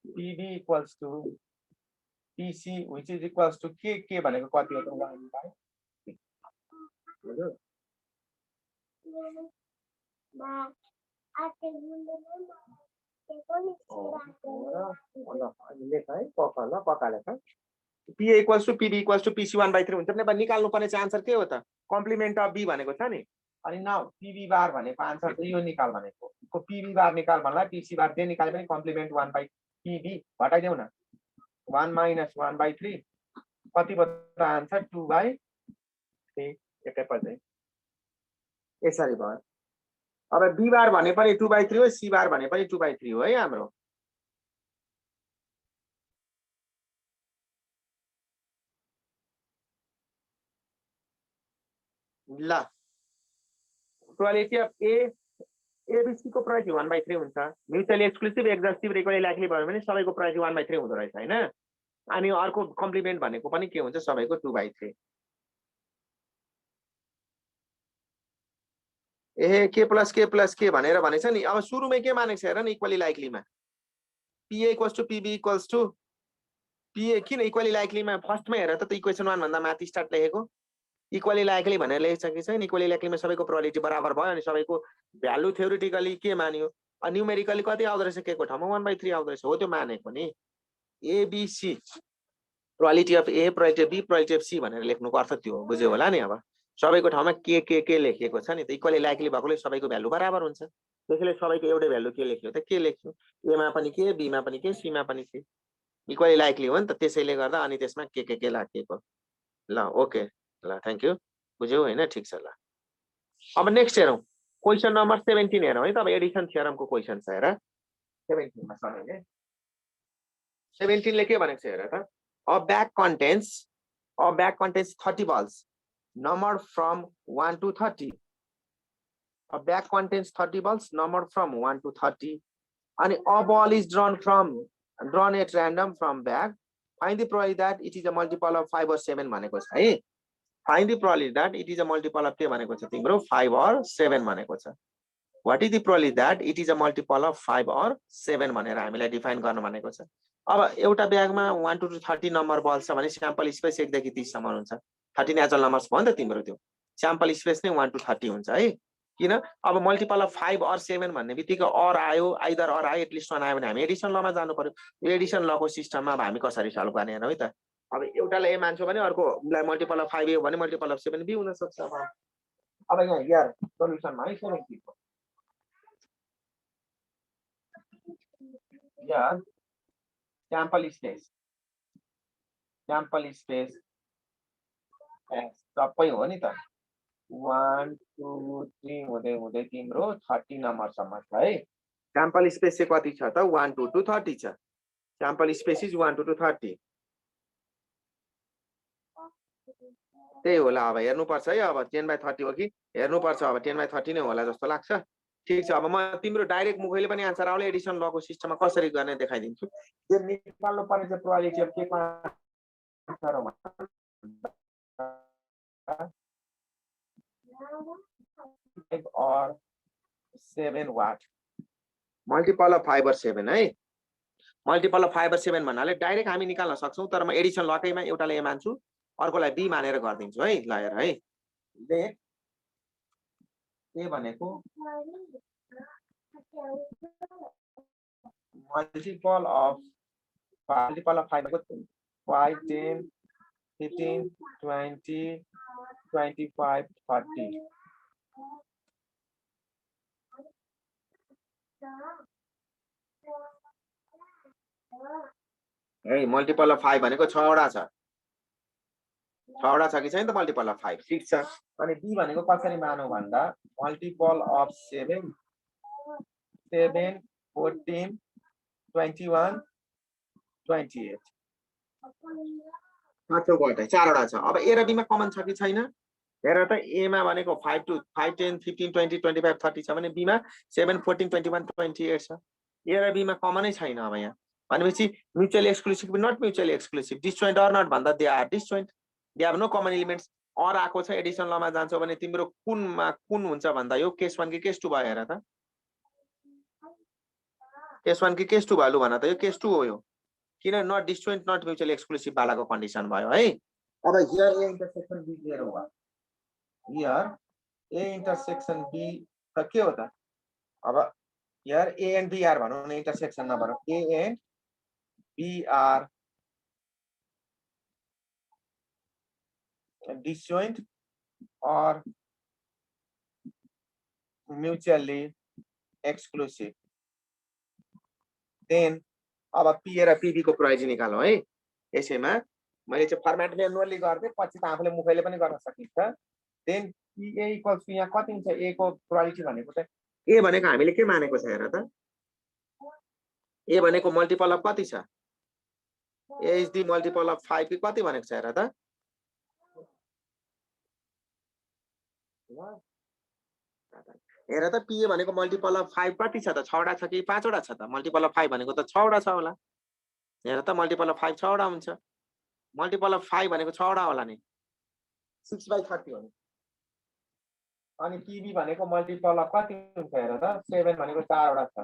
PB equals to PC which is equals to के भनेको कति हो त 1/3 PA equals to PB equals to PC 1/3 हुन्छ भने निकाल्नु पर्ने चाहिँ आन्सर के हो त कम्प्लिमेन्ट अफ B भनेको छ नि अनि नाउ PB बार भनेको आन्सर चाहिँ यो निकाल भनेको को PB बार निकाल भन्ला PC बार चाहिँ निकाले पनि कम्प्लिमेन्ट 1/PB हटाइदेऊ न 1 minus 1/3 कति भयो त आन्सर 2/3 एकै पल्टै यसरी भयो अब B बार भने पनि 2/3 हो C बार भने पनि 2/3 हो है हाम्रो ल probability of A एबीसी को प्रोबेबिलिटी 1/3 हुन्छ म्युचुअली एक्सक्लुसिभ एक्जस्टिभ र इक्वली लाइकली भयो भने सबैको प्रोबेबिलिटी 1/3 हुँदो रहेछ हैन अनि अर्को कम्प्लिमेन्ट भनेको पनि के हुन्छ सबैको 2/3 ए के प्लस के भनेर भनेछ नि अब सुरुमै के मानेको छ हेर न इक्वली लाइकलीमा PA equals to PB equals to PA किन इक्वली लाइकलीमा फर्स्टमा हेर त इक्वेसन 1 भन्दा माथि स्टार्ट लेखेको इक्वली लाइकली भनेर लेखेछ कि छैन इक्वली लाइकलीमा सबैको प्रोबेबिलिटी बराबर भयो अनि सबैको भ्यालु थ्योरेटिकली के मान्यो अनि न्युमेरिकली कति आउँदो रहेछ के को ठाउँमा 1/3 आउँदो रहेछ हो त्यो मानेको नि ABC probability of A probability of B probability of C भनेर लेख्नुको अर्थ त्यो हो बुझ्यो होला नि अब सबैको ठाउँमा के लेखिएको छ नि त इक्वली लाइकली भएकोले सबैको भ्यालु बराबर हुन्छ त्यसैले सबैको एउटै भ्यालु के लेख्यो त के लेख्यो A मा पनि के B मा पनि के C मा पनि के इक्वली लाइकली हो नि त त्यसैले गर्दा अनि त्यसमा के राखिएको ल ओके ल थ्यांक यू बुझ्यौ हैन ठीक छ ल अब नेक्स्ट हेरौं क्वेशन नम्बर 17 हेरौं है त अब एडिसन थ्योरमको क्वेशन छ हेर 17 मा सबैले 17 ले के भनेको छ हेर त a bag contains 30 balls numbered from 1 to 30 a bag contains 30 balls numbered from 1 to 30 and a ball is drawn at random from bag find the probability that it is a multiple of 5 or 7 भनेको छ है find the probability that it is a multiple of के भनेको छ तिम्रो 5 or 7 भनेको छ what is the probability that it is a multiple of 5 or 7 भनेर हामीलाई डिफाइन गर्न भनेको छ अब एउटा ब्यागमा 1 to 30 नम्बर बल छ भने स्याम्पल स्पेस 1 देखि 30 सम्म हुन्छ 30 नेचुरल नम्बर्स भयो नि त तिम्रो त्यो स्याम्पल स्पेस नै 1 to 30 हुन्छ है किन अब मल्टिपल अफ 5 or 7 भन्ने बित्तिकै और आयो आइदर और आयो एटलिस्ट वन आयो भने हामी एडिसन लमा जानु पर्यो यो एडिसन लको सिस्टममा अब हामी कसरी सल्भ गर्ने हेरौँ है त अब एउटालाई ए मान्छौ भने अर्कोलाई मल्टिपल अफ 5 ए हो भने मल्टिपल अफ 7 बी हुन सक्छ अब यहाँ यार सोलुसनमा है 70 को यार सैंपल स्पेस सबै हो नि त 1 2 3 हुँदै हुँदै तिम्रो 30 नम्बर सम्म छ है सैंपल स्पेस चाहिँ कति छ त 1 2 to 30 छ सैंपल स्पेस इज 1 2 to 30 त्यही होला अब हेर्नु पर्छ है अब 10/30 हो कि हेर्नु पर्छ अब 10/30 नै होला जस्तो लाग्छ ठीक छ अब म तिम्रो डाइरेक्ट मुखैले पनि आन्सर आउला एडिसन लको सिस्टममा कसरी गर्ने देखाइदिन्छु यो निकाल्नु पर्ने चाहिँ प्रोबेबिलिटी अफ के को आन्सर हो 5 or 7 what multiple of 5 or 7 है मल्टिपल अफ 5 or 7 भन्नाले डाइरेक्ट हामी निकाल्न सक्छौं तर म एडिसन लकैमा एउटालाई ए मान्छु अर्कोलाई बी मानेर गर्दिन्छु है ल हेर है लेट ए भनेको मल्टिपल अफ 5 को 5 10 15 20 25 30 ए मल्टिपल अफ 5 भनेको 6 वटा छ 6 वटा छ कि छैन त मल्टिपल अफ 5 ठीक छ अनि बी भनेको कसरी मानौ भन्दा मल्टिपल अफ 7 7 14 21 28 पाँचौं गटे 4 वटा छ अब ए र बी मा कमन छ कि छैन हेर त ए मा भनेको 5 to 5 10 15 20 25 30 छ भने बी मा 7 14 21 28 छ ए र बी मा कमनै छैन अब यहाँ भनेपछि mutually exclusive not mutually exclusive disjoint or not भन्दा they are disjoint they have no common elements or आको छ एडिसन लमा जान्छौ भने तिम्रो कुनमा कुन हुन्छ भन्दा यो केस 1 कि केस 2 भयो हेर त केस 1 कि केस 2 भयो भन त यो केस 2 हो यो किन not disjoint not mutually exclusive वालाको कन्डिसन भयो है अब here A intersection B clear हो हियर ए इन्टरसेक्सन बी त के हो त अब here A and B are भनौं न इन्टरसेक्सन नभनौं A and B are disjoint or mutually exclusive then अब पी र पीबी को प्रोबेबिलिटी निकालौं है यसैमा मैले चाहिँ फर्मेट म्यानुअली गर्दै पछि त आफूले मुखैले पनि गर्न सकिन्छ देन पीए इक्वल्स टु यहाँ कति हुन्छ ए को प्रोबेबिलिटी भनेको चाहिँ ए भनेको हामीले के मानेको छ हेर त ए भनेको मल्टिपल अफ कति छ ए इज द मल्टिपल अफ 5 कि कति भनेको छ हेर त हेर त PA भनेको मल्टिपल अफ 5 कति छ त 6 वटा छ कि 5 वटा छ त मल्टिपल अफ 5 भनेको त 6 वटा छ होला हेर त मल्टिपल अफ 5 6 वटा हुन्छ मल्टिपल अफ 5 भनेको 6 वटा होला नि 6/30 हो नि अनि PB भनेको मल्टिपल अफ कति हुन्छ हेर त 7 भनेको 4 वटा छ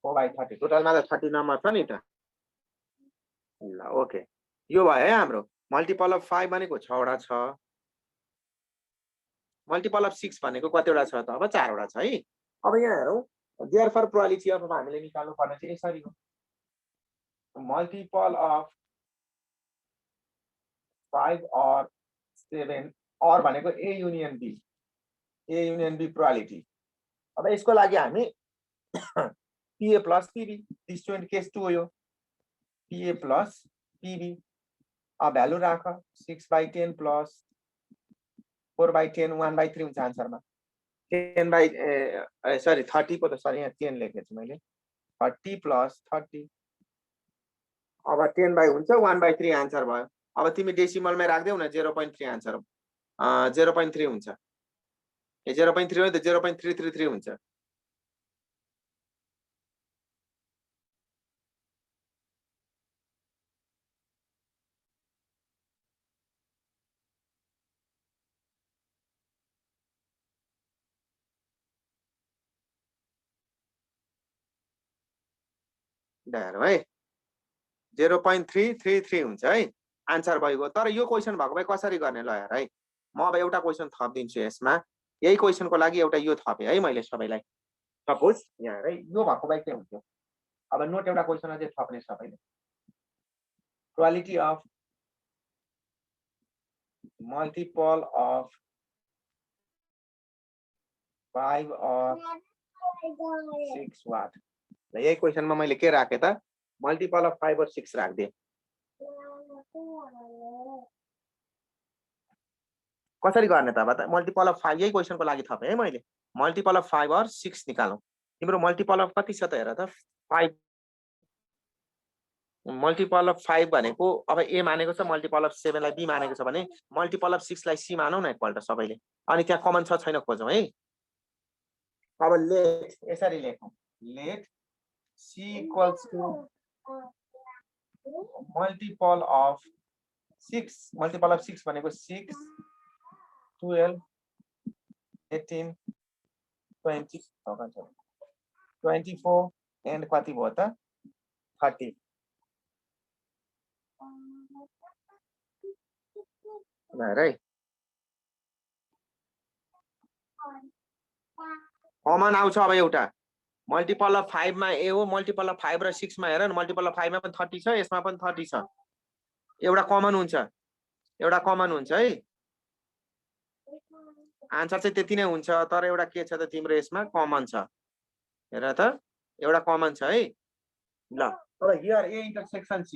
4/30 टोटलमा त 30 नम्बर छ नि त ल ओके यो भयो है हाम्रो मल्टिपल अफ 5 भनेको 6 वटा छ मल्टिपल अफ 6 भनेको कतिवटा छ त अब 4 वटा छ है अब यहाँ हेरौँ देयरफोर प्रोबेबिलिटी अफ हामीले निकाल्नु पर्ने चाहिँ यसरी हो मल्टिपल अफ 5 और 7 और भनेको A युनियन B प्रोबेबिलिटी अब यसको लागि हामी PA plus PB this to case 2 हो यो PA प्लस PB अब भ्यालु राख 6/10 प्लस 4/10 1/3 हुन्छ आन्सरमा 30 को त सरी यहाँ 10 लेखेको छु मैले 30 प्लस 30 अब 10 हुन्छ 1/3 आन्सर भयो अब तिमी डेसिमलमै राख्देऊ न 0.3 आन्सर 0.3 हुन्छ ए 0.3 हो त 0.333 हुन्छ हेरौँ है 0.333 हुन्छ है आन्सर भएको तर यो क्वेसन भएको भए कसरी गर्ने ल हेर है म अब एउटा क्वेसन थपिदिन्छु यसमा यही क्वेसनको लागि एउटा यो थपे है मैले सबैलाई सपोज यहाँ है यो भएको भए के हुन्थ्यो अब नोट एउटा क्वेसन अझै थप्ने सबैले प्रोबेबिलिटी अफ मल्टिपल अफ 5 और 6 वाट यही क्वेसनमा मैले के राखे त मल्टिपल अफ 5 और 6 राख्दिए कसरी गर्ने त अब त मल्टिपल अफ 5 यही क्वेसनको लागि थपे है मैले मल्टिपल अफ 5 और 6 निकालौं तिम्रो मल्टिपल अफ कति छ त हेर त 5 मल्टिपल अफ 5 भनेको अब A मानेको छ मल्टिपल अफ 7 लाई B मानेको छ भने मल्टिपल अफ 6 लाई C मानौ न एकपल्ट सबैले अनि त्यहाँ कमन छ छैन खोजौं है अब लेट यसरी लेखौं let C equals to multiple of 6 multiple of 6 भनेको 6 12 18 20 24 एन्ड कति भयो त 30 है कमन आउँछ अब एउटा मल्टिपल अफ 5 मा A हो मल्टिपल अफ 5 र 6 मा हेर न मल्टिपल अफ 5 मा पनि 30 छ यसमा पनि 30 छ एउटा कमन हुन्छ है आन्सर चाहिँ त्यति नै हुन्छ तर एउटा के छ त तिम्रो यसमा कमन छ हेर त एउटा कमन छ है ल अब here A intersection C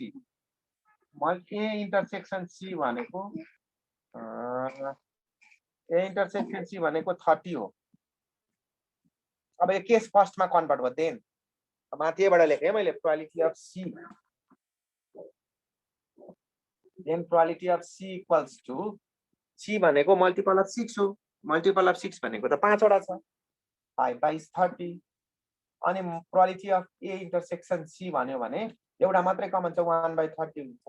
A intersection C भनेको A इन्टरसेक्सन C भनेको 30 हो अब यो केस फर्स्टमा कन्भर्ट भयो देन माथिबाट लेखे मैले probability of C then probability of C equals to C भनेको मल्टिपल अफ 6 हो मल्टिपल अफ 6 भनेको त 5 वटा छ 5/30 अनि probability of A intersection C भन्यो भने एउटा मात्रै कमन छ 1/30 हुन्छ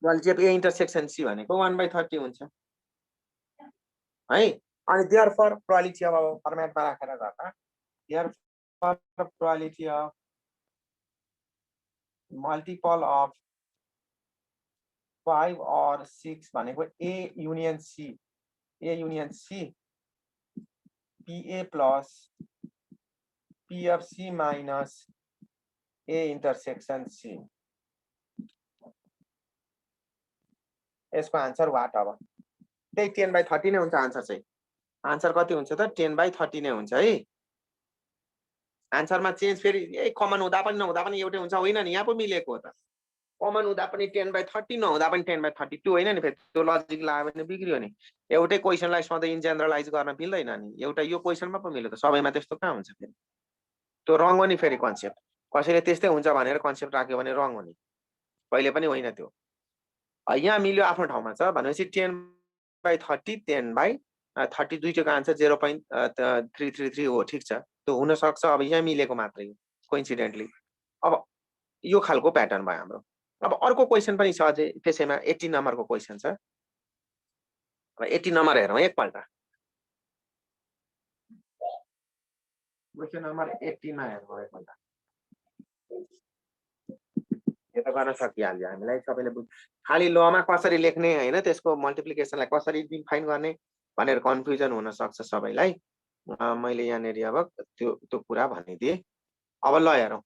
probability of A intersection C भनेको 1/30 हुन्छ है अनि देयरफोर प्रोबेबिलिटी अब फर्मेटमा राखेर गर्दा therefore probability of multiple of 5 और 6 भनेको A union C PA plus P of C minus A intersection C यसको आन्सर वाट अब त्यही 10/30 नै हुन्छ आन्सर चाहिँ आन्सर कति हुन्छ त 10/30 नै हुन्छ है आन्सरमा चेन्ज फेरि यही कमन हुँदा पनि नहुँदा पनि एउटै हुन्छ होइन नि यहाँ पो मिलेको हो त कमन हुँदा पनि 10/30 नहुँदा पनि 10/32 होइन नि फेरि त्यो लजिक लाग्यो भने बिग्रियो नि एउटै क्वेसनलाई सधैँ इन जेनरलाइज गर्न मिल्दैन नि एउटा यो क्वेसनमा पो मिल्यो त सबैमा त्यस्तो कहाँ हुन्छ फेरि त्यो रङ हो नि फेरि कन्सेप्ट कसैले त्यस्तै हुन्छ भनेर कन्सेप्ट राख्यो भने रङ हो नि कहिले पनि होइन त्यो यहाँ मिल्यो आफ्नो ठाउँमा छ भनेपछि 10/30 10/32 30 दुईटोको आन्सर 0.333 हो, ठिक छ, त्यो हुन सक्छ। अब यहाँ मिलेको मात्रै कोइन्सिडेन्टली। अब यो खालको प्याटर्न भयो हाम्रो। अब अर्को क्वेसन पनि छ अझै त्यसैमा 80 नम्बरको क्वेसन छ। अब 80 नम्बर हेरौँ एकपल्ट। क्वेसन नम्बर 80 मा हेरौँ एकपल्ट। यो त गर्न सकिहाल्यो हामीलाई, सबैले खालि लमा कसरी लेख्ने हैन, त्यसको मल्टिप्लिकेसनलाई कसरी डिफाइन गर्ने भनेर कन्फ्युजन हुन सक्छ सबैलाई। मैले यहाँनेरि अब त्यो कुरा भनिदिएँ। अब ल हेरौँ।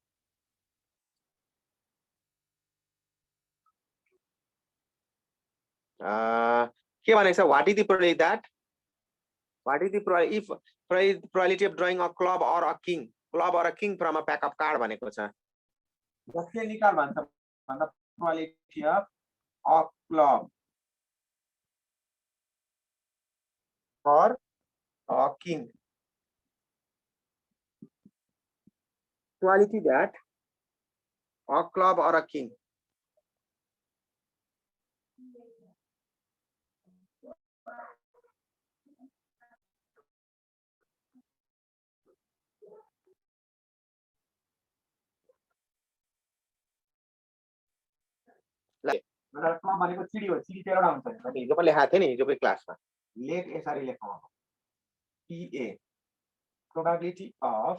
के भनेको छ, what is the probability that, what is the probability of drying a club और अ किङ, क्लब और a king from a pack of card भनेको छ। जसले निकाल भन्छ भन्दा प्रोबेबिलिटी अफ अ क्लब और a king, probability that a club और अ किङ। मतलब क्लब भनेको चिडी हो, चिडी 13 वटा हुन्छ नि। अनि हिजो पनि लेखाएको थिएँ नि, हिजो पनि क्लासमा। लेख यसरी लेखौँ। PA probability of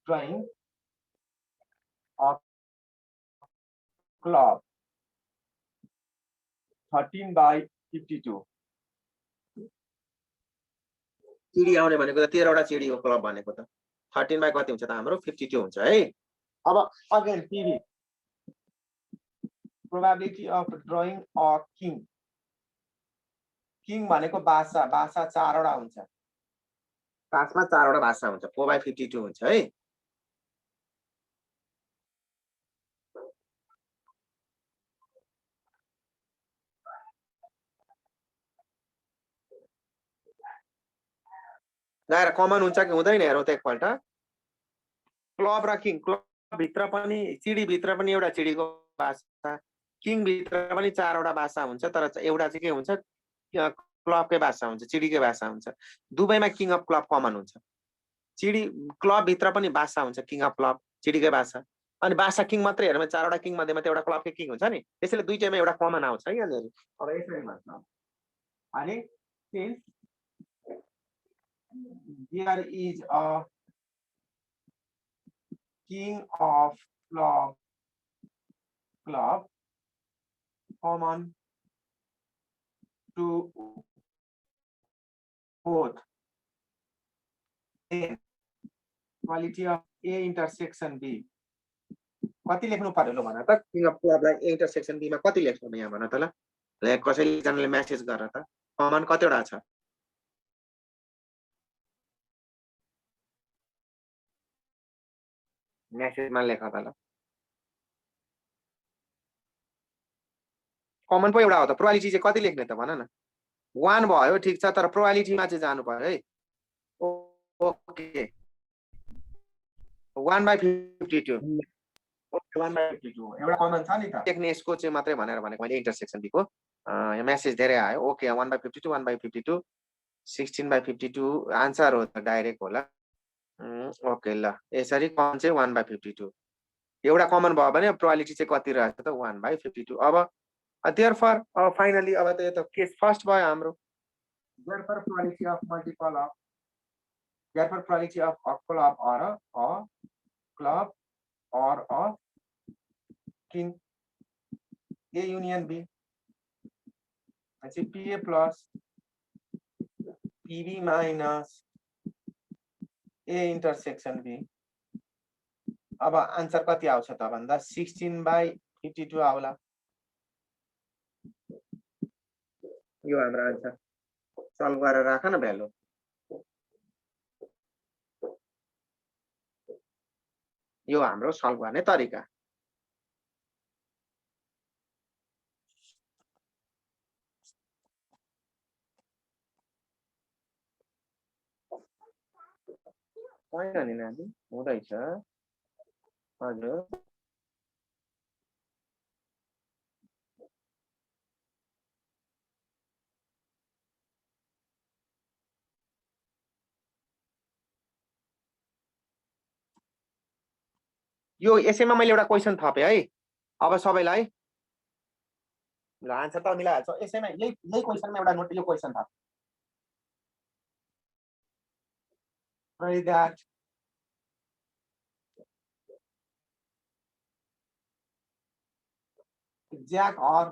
drawing a club 13/52। चिडी आउने भनेको त 13 वटा चिडी हो क्लब भनेको त। 13 बाई कति हुन्छ त हाम्रो 52 हुन्छ है। अब again PB probability of drawing a king, king भनेको बादशाह, बादशाह 4 वटा हुन्छ। खासमा 4 वटा बादशाह हुन्छ, 4/52 हुन्छ है। गएर कमन हुन्छ कि हुँदैन हेरौँ त एकपल्ट। क्लब र किङ, क्लब भित्र पनि चिडी भित्र पनि एउटा चिडीको बादशाह, किङ भित्र पनि 4 वटा बादशाह हुन्छ, तर एउटा चाहिँ के हुन्छ, क्लबकै बादशाह हुन्छ, चिडीकै बादशाह हुन्छ। दुवैमा किङ अफ क्लब कमन हुन्छ। चिडी क्लब भित्र पनि बादशाह हुन्छ, किङ अफ क्लब, चिडीकै बादशाह। अनि बादशाह किङ मात्रै हेर्नु, 4 वटा किङ मध्येमा एउटा क्लबकै किङ हुन्छ नि, त्यसैले दुईटैमा एउटा कमन आउँछ है यहाँनिर। अब यसरी भन्छ, अनि since there is a king of club common to both, then quality of A intersection B कति लेख्नु पर्यो ल भन त। किङ अफ क्लबलाई ए इन्टरसेक्सन बीमा कति लेख्नु यहाँ भन त ल। कसैले एकजनाले मेसेज गर त, कमन कतिवटा छ। मेसेजमा लेख त ल। कमन पो एउटा हो त, प्रोबेबिलिटी चाहिँ कति लेख्ने त भन न। 1 भयो ठिक छ, तर प्रोबेबिलिटीमा चाहिँ जानु पर्यो है। ओके 1/52। ओके 1/52 एउटा कमन छ नि त। लेख्ने यसको चाहिँ मात्रै भनेर भनेको मैले इन्टरसेक्सन बीको। यहाँ मेसेज धेरै आयो। ओके 1/52 1/52 16/52 आन्सर हो त, डाइरेक्ट होला। ओके ल, यसरी कमन चाहिँ 1/52। एउटा कमन भयो भने प्रोबेबिलिटी चाहिँ कति रहेछ त 1/52। अब therefore फाइनली अब त यो त केस फर्स्ट भयो हाम्रो। therefore probability of multiple of, therefore probability of a club or a king A union B, actually PA plus PB minus A intersection B। अब आन्सर कति आउँछ त भन्दा 16/52 आउला। यो हाम्रो आन्सर सल्भ गरेर राख न भ्यालु। यो हाम्रो सल्भ गर्ने तरिका। होइन नि नानी, हुँदैछ हजुर। यो यसैमा मैले एउटा क्वेशन थपे है अब सबैलाई ल आन्सर त मिलाइहाल्छ यसैमा यही क्वेशनमा एउटा नोट यो क्वेशन थप that Jack or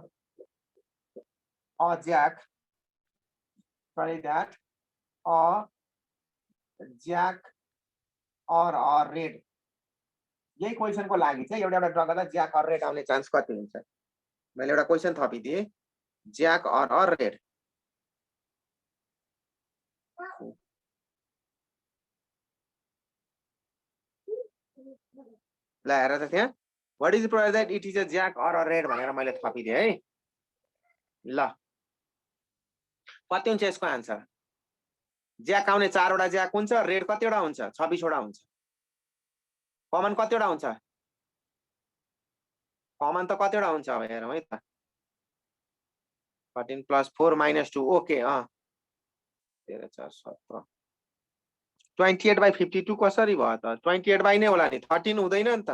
Jack sorry that or Jack or red यही क्वेशनको लागि चाहिँ एउटा एउटा ड्रा गर्दा ज्याक अर रेड आउने चान्स कति हुन्छ मैले एउटा क्वेशन थपिदिए ज्याक अर रेड ल हेर त त्यहाँ what is provided that it is a jack or a red भनेर मैले थपिदिए है ल कति हुन्छ यसको आन्सर ज्याक आउने 4 वटा ज्याक हुन्छ रेड कतिवटा हुन्छ 26 वटा हुन्छ कमन कतिवटा हुन्छ कमन त कतिवटा हुन्छ अब हेरौँ है त 13 + 4 - 2 ओके 13 4 17 28/52 कसरी भयो त 28 नै होला नि 13 हुँदैन नि त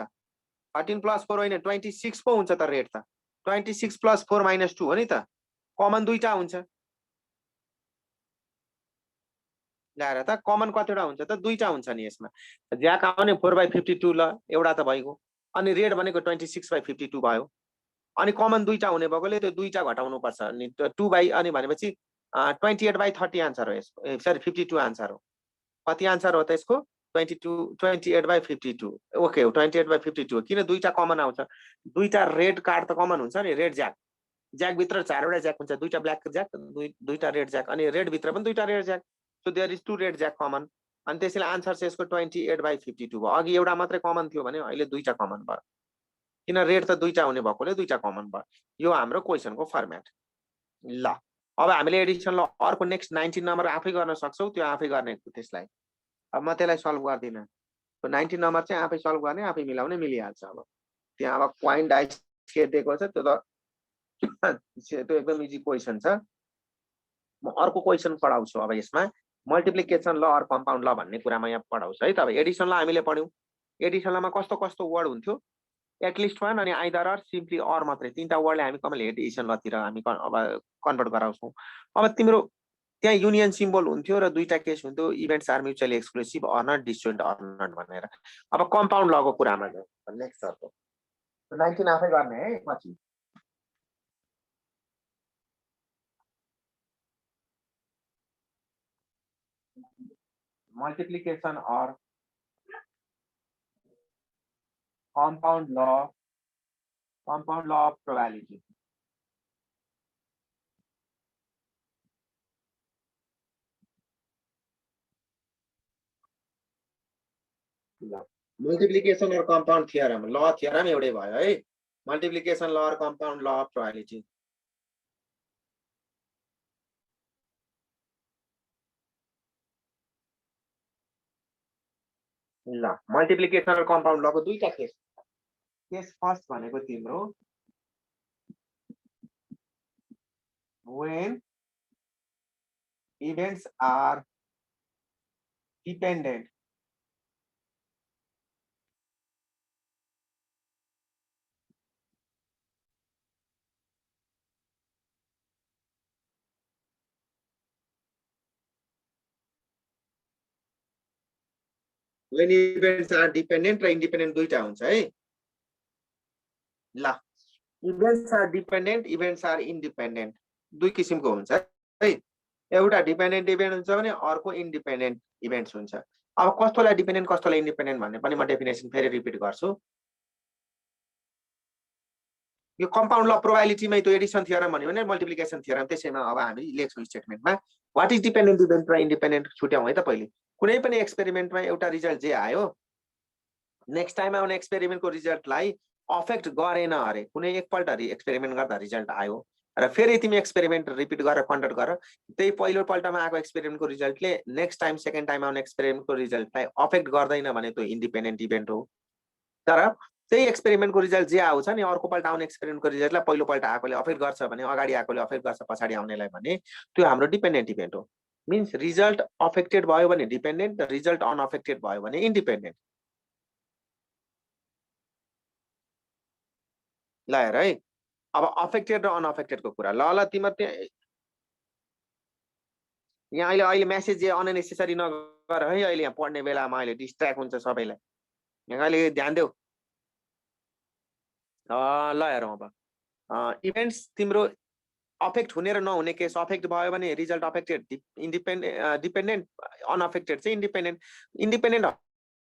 13 + 4 होइन 26 पो हुन्छ त रेड त 26 + 4 - 2 हो नि त कमन दुईटा हुन्छ ल्याएर त कमन कतिवटा हुन्छ त दुईटा हुन्छ नि यसमा ज्याक आउने 4/52 ल एउटा त भइगयो अनि रेड भनेको 26/52 भयो अनि कमन दुईटा हुने भएकोले त्यो दुईटा घटाउनु पर्छ अनि 2 अनि भनेपछि 28/30 आन्सर हो यसको सरी 52 आन्सर हो कति आन्सर हो त यसको 28/52 ओके हो 28/52 किन दुईटा कमन आउँछ दुईटा रेड कार्ड त कमन हुन्छ नि रेड ज्याक ज्याक भित्र 4 वटा ज्याक हुन्छ दुईटा ब्ल्याक ज्याक दुईटा रेड ज्याक अनि रेड भित्र पनि दुईटा red jack so there is 2 red jack common अनि त्यसैले आन्सर चाहिँ यसको 28/52 भयो अघि एउटा मात्रै कमन थियो भने अहिले दुईटा कमन भयो किन रेड त दुईटा हुने भएकोले दुईटा कमन भयो यो हाम्रो क्वेशनको फर्म्याट ल अब हामीले एडिसन ल अर्को नेक्स्ट 19 नम्बर आफै गर्न सक्छौ त्यो आफै गर्ने त्यसलाई अब म त्यसलाई सल्भ गर्दिन त्यो 19 नम्बर चाहिँ आफै सल्भ गर्ने आफै मिलाउने मिलिहाल्छ अब त्यहाँ अब क्वाइन डाइस दिएको छ त्यो त्यो एकदम इजी क्वेशन छ म अर्को क्वेशन पढाउँछु अब यसमा मल्टिप्लिकेसन ल अर कम्पाउन्ड ल भन्ने कुरामा यहाँ पढाउँछु है त अब एडिसन ल हामीले पढ्यौं एडिसन लमा कस्तो कस्तो वर्ड हुन्थ्यो एटलिस्ट वन अनि आइदर अर सिम्पली अर मात्रै तीनटा वर्डले हामी कमले एडिसन लतिर हामी अब कन्भर्ट गराउँछौं अब तिम्रो त्यहाँ युनियन सिम्बल हुन्थ्यो र दुईटा केस हुन्थ्यो events are mutually exclusive or not disjoint or not भनेर अब कम्पाउन्ड लको कुरामा जाउँ नेक्स्ट अर्को 19 आफै गर्ने है पछि multiplication or compound law of probability multiplication or compound theorem law theorem एउटै भयो है multiplication law or compound law of probability ल मल्टिप्लिकेसन र कम्पाउन्ड लको दुईटा केस फर्स्ट भनेको तिम्रो when events are dependent when events are dependent र independent दुईटा हुन्छ है ल events are dependent events are independent दुई किसिमको हुन्छ है एउटा डिपेन्डेन्ट इभेन्ट हुन्छ भने अर्को इन्डिपेन्डेन्ट इभेन्ट्स हुन्छ अब कस्तोलाई डिपेन्डेन्ट कस्तोलाई इन्डिपेन्डेन्ट भन्ने पनि म डेफिनेसन फेरि रिपिट गर्छु यो कम्पाउन्ड ल प्रोबेबिलिटीमै त्यो एडिसन थ्योरम भन्यो भने मल्टिप्लिकेसन थ्योरम त्यसैमा अब हामी लेख्छौं स्टेटमेन्टमा व्हाट इज डिपेन्डेन्ट इभेन्ट र इन्डिपेन्डेन्ट छुट्याउँ है त पहिले कुनै पनि एक्सपेरिमेन्टमा एउटा रिजल्ट जे आयो नेक्स्ट टाइम आउने एक्सपेरिमेन्टको रिजल्टलाई अफेक्ट गरेन अरे कुनै एकपल्ट एक्सपेरिमेन्ट गर्दा रिजल्ट आयो र फेरि तिमी एक्सपेरिमेन्ट रिपिट गरेर कन्डक्ट गर त्यही पहिलो पल्टमा आएको एक्सपेरिमेन्टको रिजल्टले नेक्स्ट टाइम सेकेन्ड टाइम आउने एक्सपेरिमेन्टको रिजल्टलाई अफेक्ट गर्दैन भने त्यो इन्डिपेन्डेन्ट इभेन्ट हो तर त्यही एक्सपेरिमेन्टको रिजल्ट जे आउँछ नि अर्को पल्ट आउने एक्सपेरिमेन्टको रिजल्टलाई पहिलो पल्ट आएकोले अफेक्ट गर्छ भने अगाडि आएकोले अफेक्ट गर्छ पछाडि आउनेलाई भने त्यो हाम्रो डिपेन्डेन्ट इभेन्ट हो मीन्स रिजल्ट अफेक्टेड भयो भने डिपेन्डेन्ट रिजल्ट अनअफेक्टेड भयो भने इन्डिपेन्डेन्ट ल हेर है अब अफेक्टेड र अनअफेक्टेडको कुरा ल ल तिम्रो त्यहाँ यहाँ अहिले अहिले मेसेज जे अननेसेसरी नगर है अहिले यहाँ पढ्ने बेलामा अहिले डिस्ट्र्याक्ट हुन्छ सबैलाई यहाँ अहिले ध्यान देऊ ल हेरौँ अब इभेन्ट्स तिम्रो अफेक्ट हुने र नहुने केस अफेक्ट भयो भने रिजल्ट अफेक्टेड डिपेन्डेन्ट अनअफेक्टेड चाहिँ इन्डिपेन्डेन्ट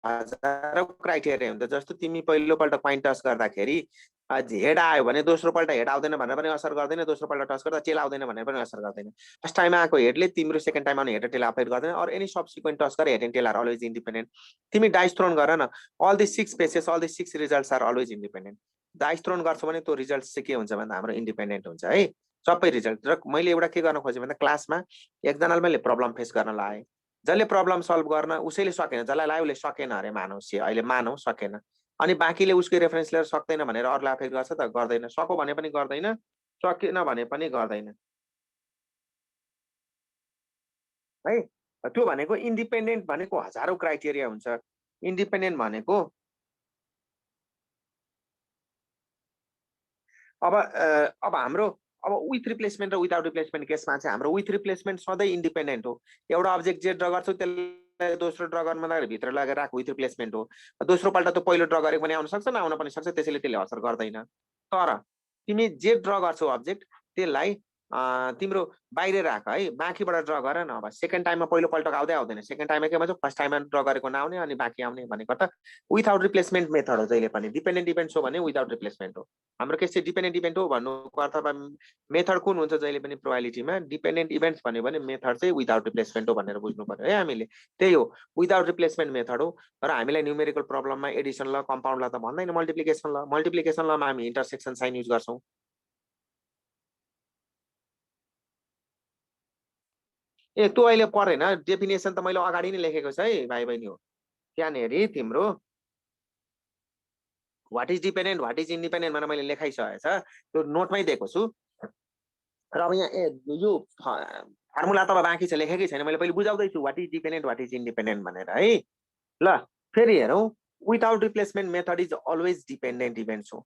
हजारौं क्राइटेरिया हुन्छ जस्तो तिमी पहिलोपल्ट क्वाइन टच गर्दाखेरि हेड आयो भने दोस्रोपल्ट हेड आउँदैन भनेर पनि असर गर्दैन दोस्रोपल्ट टच गर्दा टेल आउँदैन भनेर पनि असर गर्दैन फर्स्ट टाइम आएको हेडले तिम्रो सेकेन्ड टाइम आउने हेड र टेल अफेक्ट गर्दैन और एनी सब्सिक्वेन्ट टच गरेर head and tail are always independent तिमी डाइस थ्रोन गर न all the 6 faces all the 6 results are always independent dice thrown गर्छौ भने त्यो रिजल्ट चाहिँ के हुन्छ भन्दा हाम्रो इन्डिपेन्डेन्ट हुन्छ है सबै रिजल्ट र मैले एउटा के गर्न खोजेँ भन्दा क्लासमा एकजनाले मैले प्रब्लम फेस गर्न लाएँ जसले प्रब्लम सल्भ गर्न उसैले सकेन जसलाई लायो उसले सकेन अरे मानौ अहिले मानौ सकेन अनि बाँकीले उसको रेफरेन्स लिएर सक्दैन भनेर अरूलाई अफेक्ट गर्छ त गर्दैन सक्यो भने पनि गर्दैन सकेन भने पनि गर्दैन है त्यो भनेको इन्डिपेन्डेन्ट भनेको हजारौं क्राइटेरिया हुन्छ इन्डिपेन्डेन्ट भनेको अब हाम्रो अब विथ रिप्लेसमेन्ट र विदाउट रिप्लेसमेन्ट केसमा चाहिँ हाम्रो विथ रिप्लेसमेन्ट सधैँ इन्डिपेन्डेन्ट हो एउटा अब्जेक्ट जे ड्र गर्छौ त्यसलाई दोस्रो ड्र गर्न भित्र लगेर राख विथ रिप्लेसमेन्ट हो दोस्रोपल्ट त पहिलो ड्र गरेको पनि आउन सक्छ नआउन पनि सक्छ त्यसैले त्यसले असर गर्दैन तर तिमी जे ड्र गर्छौ अब्जेक्ट त्यसलाई तिम्रो बाहिर राख है बाँकीबाट ड्र गर न अब सेकेन्ड टाइममा पहिलोपल्ट आउँदै आउँदैन सेकेन्ड टाइममा के भन्छ फर्स्ट टाइममा ड्र गरेको नआउने अनि बाँकी आउने भनेको त विथआउट रिप्लेसमेन्ट मेथड हो जहिले पनि डिपेन्डेन्ट इभेन्ट्स हो भने विथआउट रिप्लेसमेन्ट हो हाम्रो केस चाहिँ डिपेन्डेन्ट इभेन्ट हो भन्नुको अथवा मेथड कुन हुन्छ जहिले पनि प्रोबाबिलिटीमा डिपेन्डेन्ट इभेन्ट्स भन्यो भने मेथड चाहिँ विथआउट रिप्लेसमेन्ट हो भनेर बुझ्नु पर्यो है हामीले त्यही हो विथआउट रिप्लेसमेन्ट मेथड हो र हामीलाई न्युमेरिकल प्रब्लममा एडिसन ल कम्पाउन्ड ल त भन्दैन मल्टिप्लिकेसन लमा हामी इन्टरसेक्सन साइन युज गर्छौँ ए त्यो अहिले पढेन डेफिनेसन त मैले अगाडि नै लेखेको छ है भाइ बहिनी हो त्यहाँनेरि तिम्रो what is dependent what is independent भनेर मैले लेखाइसकेको छ त्यो नोटमै दिएको छु र अब यहाँ यो फर्मुला त बाँकी छ लेखेकै छैन मैले पहिले बुझाउँदैछु what is dependent what is independent भनेर है ल फेरि हेरौँ without replacement method is always dependent events हो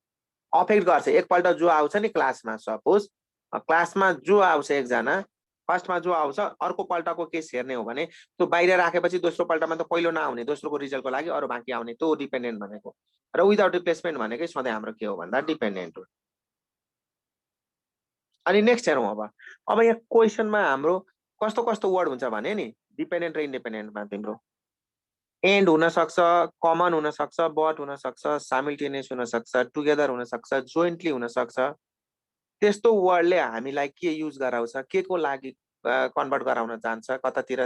अफेक्ट गर्छ एकपल्ट जो आउँछ नि क्लासमा सपोज क्लासमा जो आउँछ एकजना फर्स्टमा जो आउँछ अर्को पल्टको केस हेर्ने हो भने त्यो बाहिर राखेपछि दोस्रो पल्टमा त पहिलो नआउने दोस्रोको रिजल्टको लागि अरू बाँकी आउने त्यो डिपेन्डेन्ट भनेको र विदाउट रिप्लेसमेन्ट भनेकै सधैँ हाम्रो के हो भन्दा डिपेन्डेन्ट हो अनि नेक्स्ट हेरौँ अब यहाँ क्वेसनमा हाम्रो कस्तो कस्तो वर्ड हुन्छ भने नि डिपेन्डेन्ट र इन्डिपेन्डेन्टमा तिम्रो एन्ड हुन सक्छ कमन हुन सक्छ बट हुन सक्छ साइमल्टेनियस हुन सक्छ टुगेदर हुन सक्छ जोइन्टली हुन सक्छ त्यस्तो वर्डले हामीलाई के युज गराउँछ के को लागि कन्भर्ट गराउन जान्छ कतातिर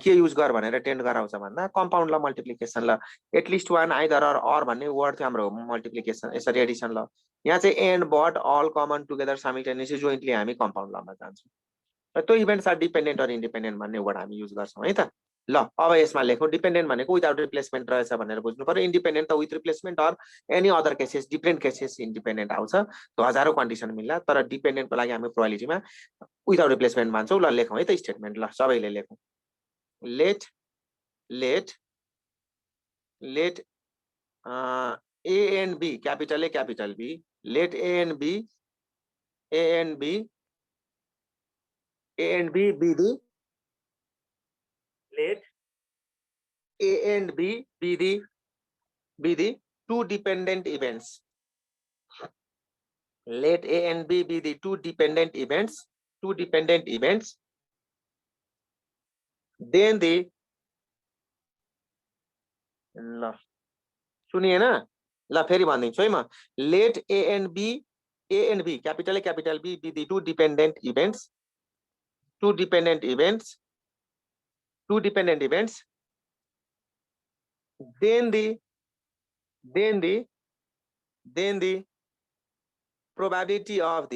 के युज गर भनेर टेन्ड गराउँछ भन्दा compound law multiplication law at least one either or भन्ने वर्ड थियो हाम्रो मल्टिप्लिकेसन यसरी एडिसन ल यहाँ चाहिँ and but all common together simultaneous jointly हामी कम्पाउन्ड लमा जान्छौँ र त्यो events are dependent or independent भन्ने वर्ड हामी युज गर्छौँ है त ल अब यसमा लेखौँ डिपेन्डेन्ट भनेको विदाउट रिप्लेसमेन्ट रहेछ भनेर बुझ्नु पर्यो इन्डिपेन्डेन्ट त with replacement or any other cases different cases independent आउँछ त्यो हजारौं कन्डिसन मिल्ला तर डिपेन्डेन्टको लागि हामी प्रोबाबिलिटीमा विदाउट रिप्लेसमेन्ट भन्छौँ ल लेखौँ है त स्टेटमेन्ट ल सबैले लेखौँ let A and B capital A capital B let A and B be the let A and B be the two dependent events. Let A and B be the two dependent events. Then the ल सुनिएन ल फेरि भनिदिन्छु है म let A and B capital A capital B be the two dependent events. Then the probability of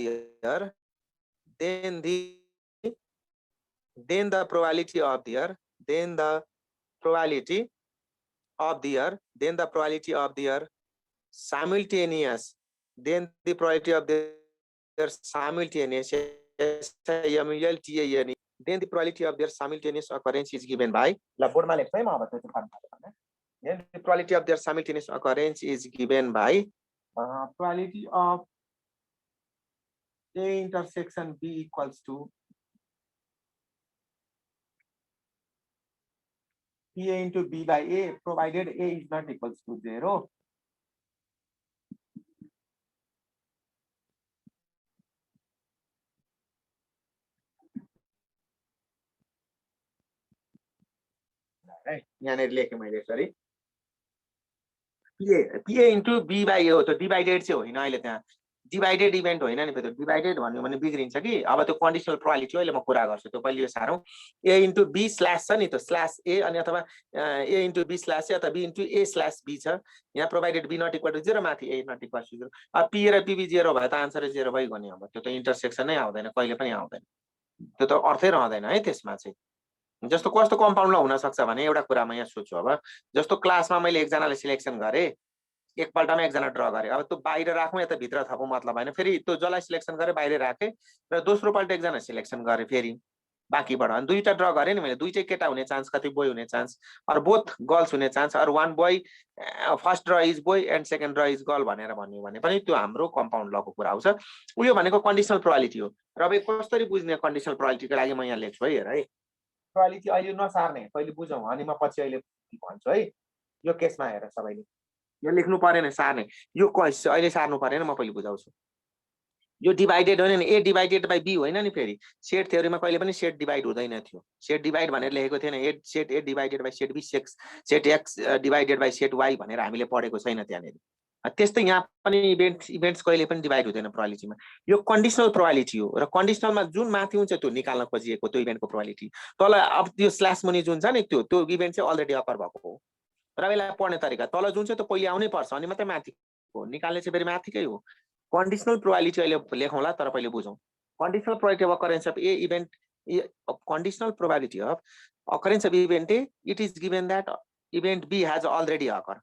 their simultaneous then the probability of their simultaneous occurrence is given by the probability of their simultaneous occurrence is given by probability of A intersection B equals to PA into B by A, provided A is not equals to 0. है यहाँनिर लेखेँ मैले sorry PA into B by A हो त्यो divided चाहिँ होइन अहिले त्यहाँ divided event होइन नि फेरि डिभाइडेड भन्यो भने बिग्रिन्छ कि अब त्यो कन्डिसनल प्रोबेबिलिटी अहिले म कुरा गर्छु त्यो पहिले यो सारौँ A into B स्ल्यास छ नि त्यो स्ल्यास A अनि अथवा A into B slash A अथवा B into A slash B छ यहाँ provided B not equal to 0 माथि A नट इक्वल टु 0 अब P र PB 0 भए त आन्सर 0 भइगयो नि अब त्यो त इन्टरसेक्सन नै आउँदैन कहिले पनि आउँदैन त्यो त अर्थै रहँदैन है त्यसमा चाहिँ जस्तो कस्तो कम्पाउन्डमा हुन सक्छ भने एउटा कुरा म यहाँ सोच्छु अब जस्तो क्लासमा मैले एकजनाले सिलेक्सन गरेँ एकपल्टमा एकजना ड्र गरेँ अब त्यो बाहिर राखौँ या त भित्र थपौँ मतलब होइन फेरि त्यो जसलाई सिलेक्सन गरेँ बाहिर राखेँ र दोस्रो पल्ट एकजना सिलेक्सन गरेँ फेरि बाँकीबाट अनि दुईवटा ड्र गरेँ नि मैले दुईटै केटा हुने चान्स कति बोय हुने चान्स अरू बोथ गर्ल्स हुने चान्स अरू one boy first draw is boy and second draw is girl भनेर भन्यो भने पनि त्यो हाम्रो कम्पाउन्ड लको कुरा आउँछ उयो भनेको कन्डिसनल प्रोबेबिलिटी हो र अब कसरी बुझ्ने कन्डिसनल प्रोबेबिलिटीको लागि म यहाँ लेख्छु है हेर है प्रोबेबिलिटी अहिले नसार्ने पहिले बुझौँ अनि म पछि अहिले भन्छु है यो केसमा हेर सबैले यो लेख्नु परेन सार्ने यो अहिले सार्नु परेन म पहिले बुझाउँछु यो डिभाइडेड होइन नि A डिभाइडेड बाई B होइन नि फेरि सेट थ्योरीमा कहिले पनि सेट डिभाइड हुँदैन थियो सेट डिभाइड भनेर लेखेको थिएन set A divided by set B set X divided by set Y भनेर हामीले पढेको छैन त्यहाँनिर त्यस्तै यहाँ पनि इभेन्ट्स कहिले पनि डिभाइड हुँदैन प्रोबेबिलिटीमा यो कन्डिसनल प्रोबेबिलिटी हो र कन्डिसनलमा जुन माथि हुन्छ त्यो निकाल्न खोजिएको त्यो इभेन्टको प्रोबेबिलिटी तल अब त्यो स्ल्यास मुनि जुन छ नि त्यो इभेन्ट चाहिँ अलरेडी अकर भएको हो र यसलाई पढ्ने तरिका तल जुन चाहिँ त्यो पहिले आउनै पर्छ अनि मात्रै माथि हो निकाल्ने चाहिँ फेरि माथिकै हो कन्डिसनल प्रोबेबिलिटी अहिले लेखौँला तर पहिले बुझौँ conditional probability of occurrence of A event conditional probability of occurrence of event A, it is given that event B has already occurred,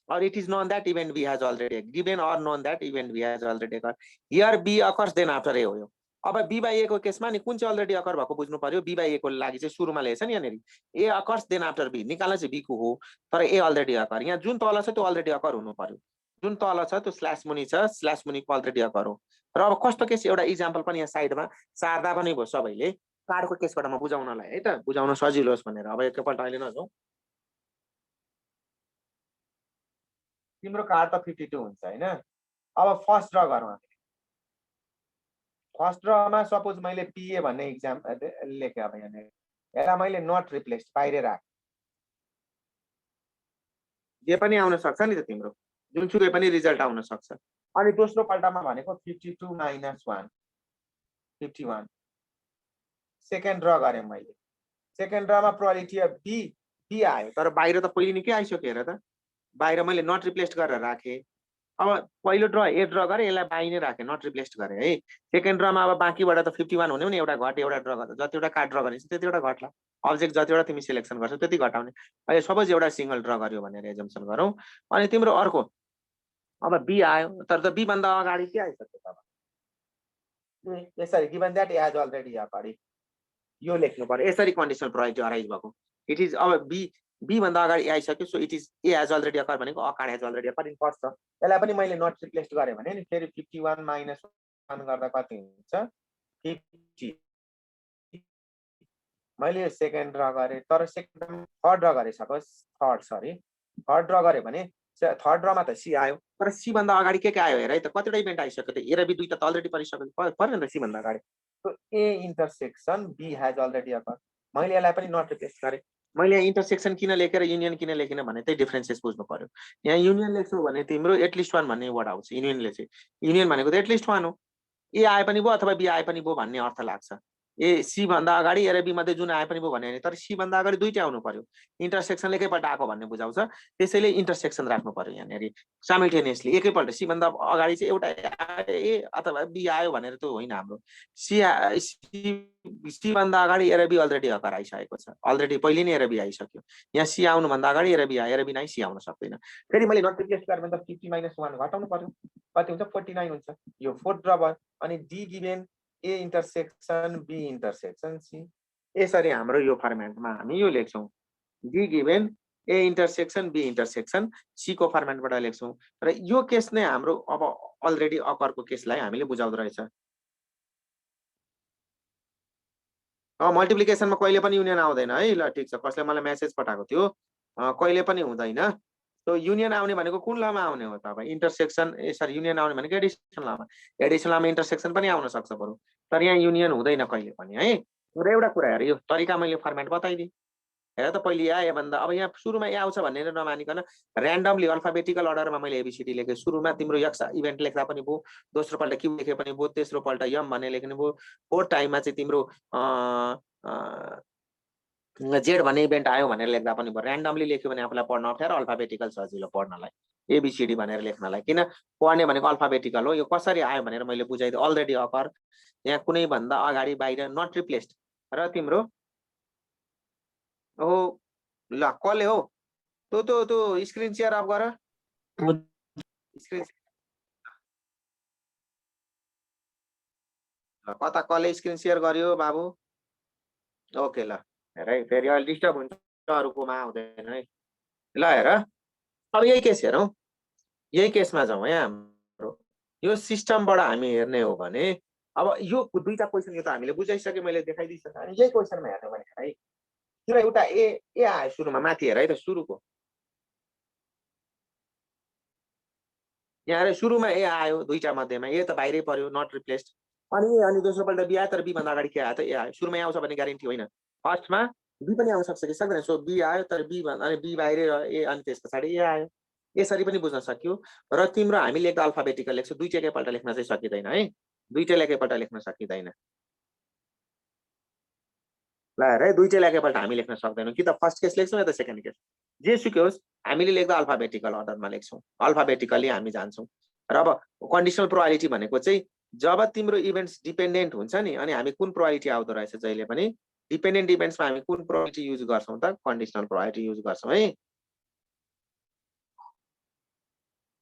or it is known that event B has already given or known that event B has already occurred. Here B occurs, then after A हो अब B by A को केसमा नि कुन चाहिँ already occur भएको बुझ्नु पर्यो B by A को लागि चाहिँ सुरुमा लेखेछ नि यहाँनिर A occurs then after B निकाल्न चाहिँ B को हो तर A अलरेडी अकर यहाँ जुन तल छ त्यो अलरेडी अकर हुनु पर्यो जुन तल छ त्यो स्ल्यास मुनि छ स्ल्यास मुनिको अलरेडी अकर हो र अब कस्तो केस एउटा इक्जाम्पल पनि यहाँ साइडमा सार्दा पनि भयो सबैले कार्डको केसबाट म बुझाउनलाई है त बुझाउन सजिलो होस् भनेर अब एकपल्ट अहिले नजाउँ तिम्रो कार्ड त 52 हुन्छ हैन अब फर्स्ट ड्र गरौँ फर्स्ट ड्रमा सपोज मैले PA भन्ने एक्जाम लेखेँ अब यहाँ यसलाई मैले नट रिप्लेस्ड बाहिर राख जे पनि आउन सक्छ नि त तिम्रो जुनसुकै पनि रिजल्ट आउन सक्छ अनि दोस्रो पल्टमा भनेको 52 माइनस 1 51 सेकेन्ड ड्र गरेँ मैले सेकेन्ड ड्रमा प्रोबेबिलिटी B आयो तर बाहिर त पहिले निकै आइसक्यो हेर त बाहिर मैले नट रिप्लेस्ड गरेर राखेँ अब पहिलो ड्र ए ड्र गरेँ यसलाई बाइ नै राखेँ नट रिप्लेस्ड गरेँ है सेकेन्ड ड्रमा अब बाँकीबाट त 51 हुने नि एउटा घट एउटा ड्र गर्दा जतिवटा कार्ड ड्र गरिन्छ त्यतिवटा घट्ला अब्जेक्ट जतिवटा तिमी सिलेक्सन गर्छौ त्यति घटाउने अहिले सपोज एउटा सिंगल ड्र गर्यो भनेर एजम्पसन गरौँ अनि तिम्रो अर्को अब B आयो तर त B भन्दा अगाडि के आइसक्यो त यसरी given that A has already occurred यो लेख्नु पर्यो यसरी कन्डिसनल प्रोबेबिलिटी अराइज भएको इट इज अब B भन्दा अगाडि आइसक्यो so it is A has already occur भनेको अकार has already occur in first छ यसलाई पनि मैले नट रिप्लेस्ड गरेँ भने नि फेरि 51 माइनस 1 गर्दा कति हुन्छ 50 मैले सेकेन्ड ड्र गरेँ तर सेकेन्ड थर्ड ड्र गरेँ सपोज थर्ड ड्र गरेँ भने थर्ड ड्रमा त C आयो तर C भन्दा अगाडि के आयो हेर है त कतिवटा इभेन्ट आइसक्यो त A र B दुईटा त अलरेडी परिसक्यो पर्यो नि त C भन्दा अगाडि तो A intersection B has already occur मैले यसलाई पनि नट रिप्लेस गरेँ मैले यहाँ इन्टरसेक्सन किन लेखेर युनियन किन लेखिन भने त्यही डिफरेन्सेस बुझ्नु पर्यो यहाँ युनियन लेख्छु भने तिम्रो एटलिस्ट 1 भन्ने वर्ड आउँछ युनियनले चाहिँ युनियन भनेको त एटलिस्ट 1 हो ए आए पनि भयो अथवा B आए पनि भयो भन्ने अर्थ लाग्छ ए C भन्दा अगाडि A र B मध्ये जुन आए पनि भयो भने तर C भन्दा अगाडि दुईटै आउनु पर्यो इन्टरसेक्सन एकैपल्ट आएको भन्ने बुझाउँछ त्यसैले इन्टरसेक्सन राख्नु पर्यो यहाँनिर साइमल्टेनियसली एकैपल्ट C भन्दा अगाडि चाहिँ एउटा A अथवा B आयो भनेर त होइन हाम्रो C भन्दा अगाडि A र B अलरेडी अकर आइसकेको छ अलरेडी पहिले नै A र B आइसक्यो यहाँ C आउनु भन्दा अगाडि A र B आयो A र B नै C आउन सक्दैन फेरि मैले नट रिप्लेस गरेँ भने त 50 माइनस 1 घटाउनु पर्यो कति हुन्छ 49 हुन्छ यो फोर्थ ड्र भयो अनि D given A intersection B intersection C यसरी हाम्रो यो फर्मेटमा हामी यो लेख्छौँ D given A intersection B intersection C को फर्मेटबाट लेख्छौँ र यो केस नै हाम्रो अब अलरेडी अकरको केसलाई हामीले बुझाउँदो रहेछ मल्टिप्लिकेसनमा कहिले पनि युनियन आउँदैन है। ल ठिक छ, कसले मलाई मेसेज पठाएको थियो, कहिले पनि हुँदैन। तो युनियन आउने भनेको कुन लमा आउने हो त? अब इन्टरसेक्सन सरी युनियन आउने भनेको एडिसन लमा, एडिसन लमा इन्टरसेक्सन पनि आउन सक्छ बरु, तर यहाँ युनियन हुँदैन कहिले पनि है। र एउटा कुरा हेर, यो तरिका मैले फर्मेट बताइदिएँ। हेर त, पहिले ए भन्दा अब यहाँ सुरुमा ए आउँछ भन्ने नमानिकन ऱ्यान्डमली अल्फाबेटिकल अर्डरमा मैले एबिसिडी लेखेँ। सुरुमा तिम्रो यक्स इभेन्ट लेख्दा पनि भयो, दोस्रो पल्ट क्यू लेखे पनि भयो, तेस्रो पल्ट यम भन्ने लेख्ने भयो, फोर्थ टाइममा चाहिँ तिम्रो जेड भन्ने इभेन्ट आयो भनेर लेख्दा पनि भयो। ऱ्यान्डमली लेख्यो भने आफूलाई पढ्न अप्ठ्यारो, अल्फाबेटिकल सजिलो पढ्नलाई, एबिसिडी भनेर लेख्नलाई। किन पढ्ने भनेको अल्फाबेटिकल हो, यो कसरी आयो भनेर मैले बुझाइदिएँ। अलरेडी अकर, यहाँ कुनै भन्दा अगाडि बाहिर, नट रिप्लेस्ड। र तिम्रो ओ ल कसले हो त्यो स्क्रिन सेयर अफ गर, स्क्रिन कता कसले स्क्रिन सेयर गर्यो बाबु? ओके ल हेर है, फेरि अहिले डिस्टर्ब हुन्छ, अरूकोमा आउँदैन है। ल हेर, अब यही केस हेरौँ, यही केसमा जाउँ है। हाम्रो यो सिस्टमबाट हामी हेर्ने हो भने अब यो दुईटा क्वेसन यो त हामीले बुझाइसक्यो, मैले देखाइदिइसकेँ। अनि यही क्वेसनमा हेर्ने भने है, त्यो एउटा ए आयो सुरुमा, माथि हेर है त, सुरुको यहाँ हेर, सुरुमा ए आयो दुईटा मध्येमा, ए त बाहिरै पर्यो, नट रिप्लेस्ड। अनि दोस्रोपल्ट बी आयो, तर बी भन्दा अगाडि के आयो त? ए आयो। सुरुमा आउँछ भन्ने ग्यारेन्टी होइन, फर्स्टमा बी पनि आउन सक्छ कि सक्दैन। सो बी आयो, तर बी भन्दा अनि बी बाहिरै रह्यो ए, अनि त्यस पछाडि ए आयो। यसरी पनि बुझ्न सक्यो। र तिम्रो हामी लेख्दा अल्फाबेटिकल लेख्छौँ, दुईटा एकैपल्ट लेख्न चाहिँ सकिँदैन है, दुईटा एकैपल्ट लेख्न सकिँदैन। ल हेर है, दुईटा एकैपल्ट हामी लेख्न सक्दैनौँ, कि त फर्स्ट केस लेख्छौँ या त सेकेन्ड केस, जेसुकै होस् हामीले लेख्दा अल्फाबेटिकल अर्डरमा लेख्छौँ, अल्फाबेटिकली हामी जान्छौँ। र अब कन्डिसनल प्रोबेबिलिटी भनेको चाहिँ जब तिम्रो इभेन्ट्स डिपेन्डेन्ट हुन्छ नि, अनि हामी कुन प्रोबेबिलिटी आउँदो रहेछ जहिले पनि, डिपेन्डेन्ट इभेन्ट्समा हामी कुन प्रोबेबिलिटी युज गर्छौँ त? कन्डिसनल प्रोबेबिलिटी युज गर्छौँ है।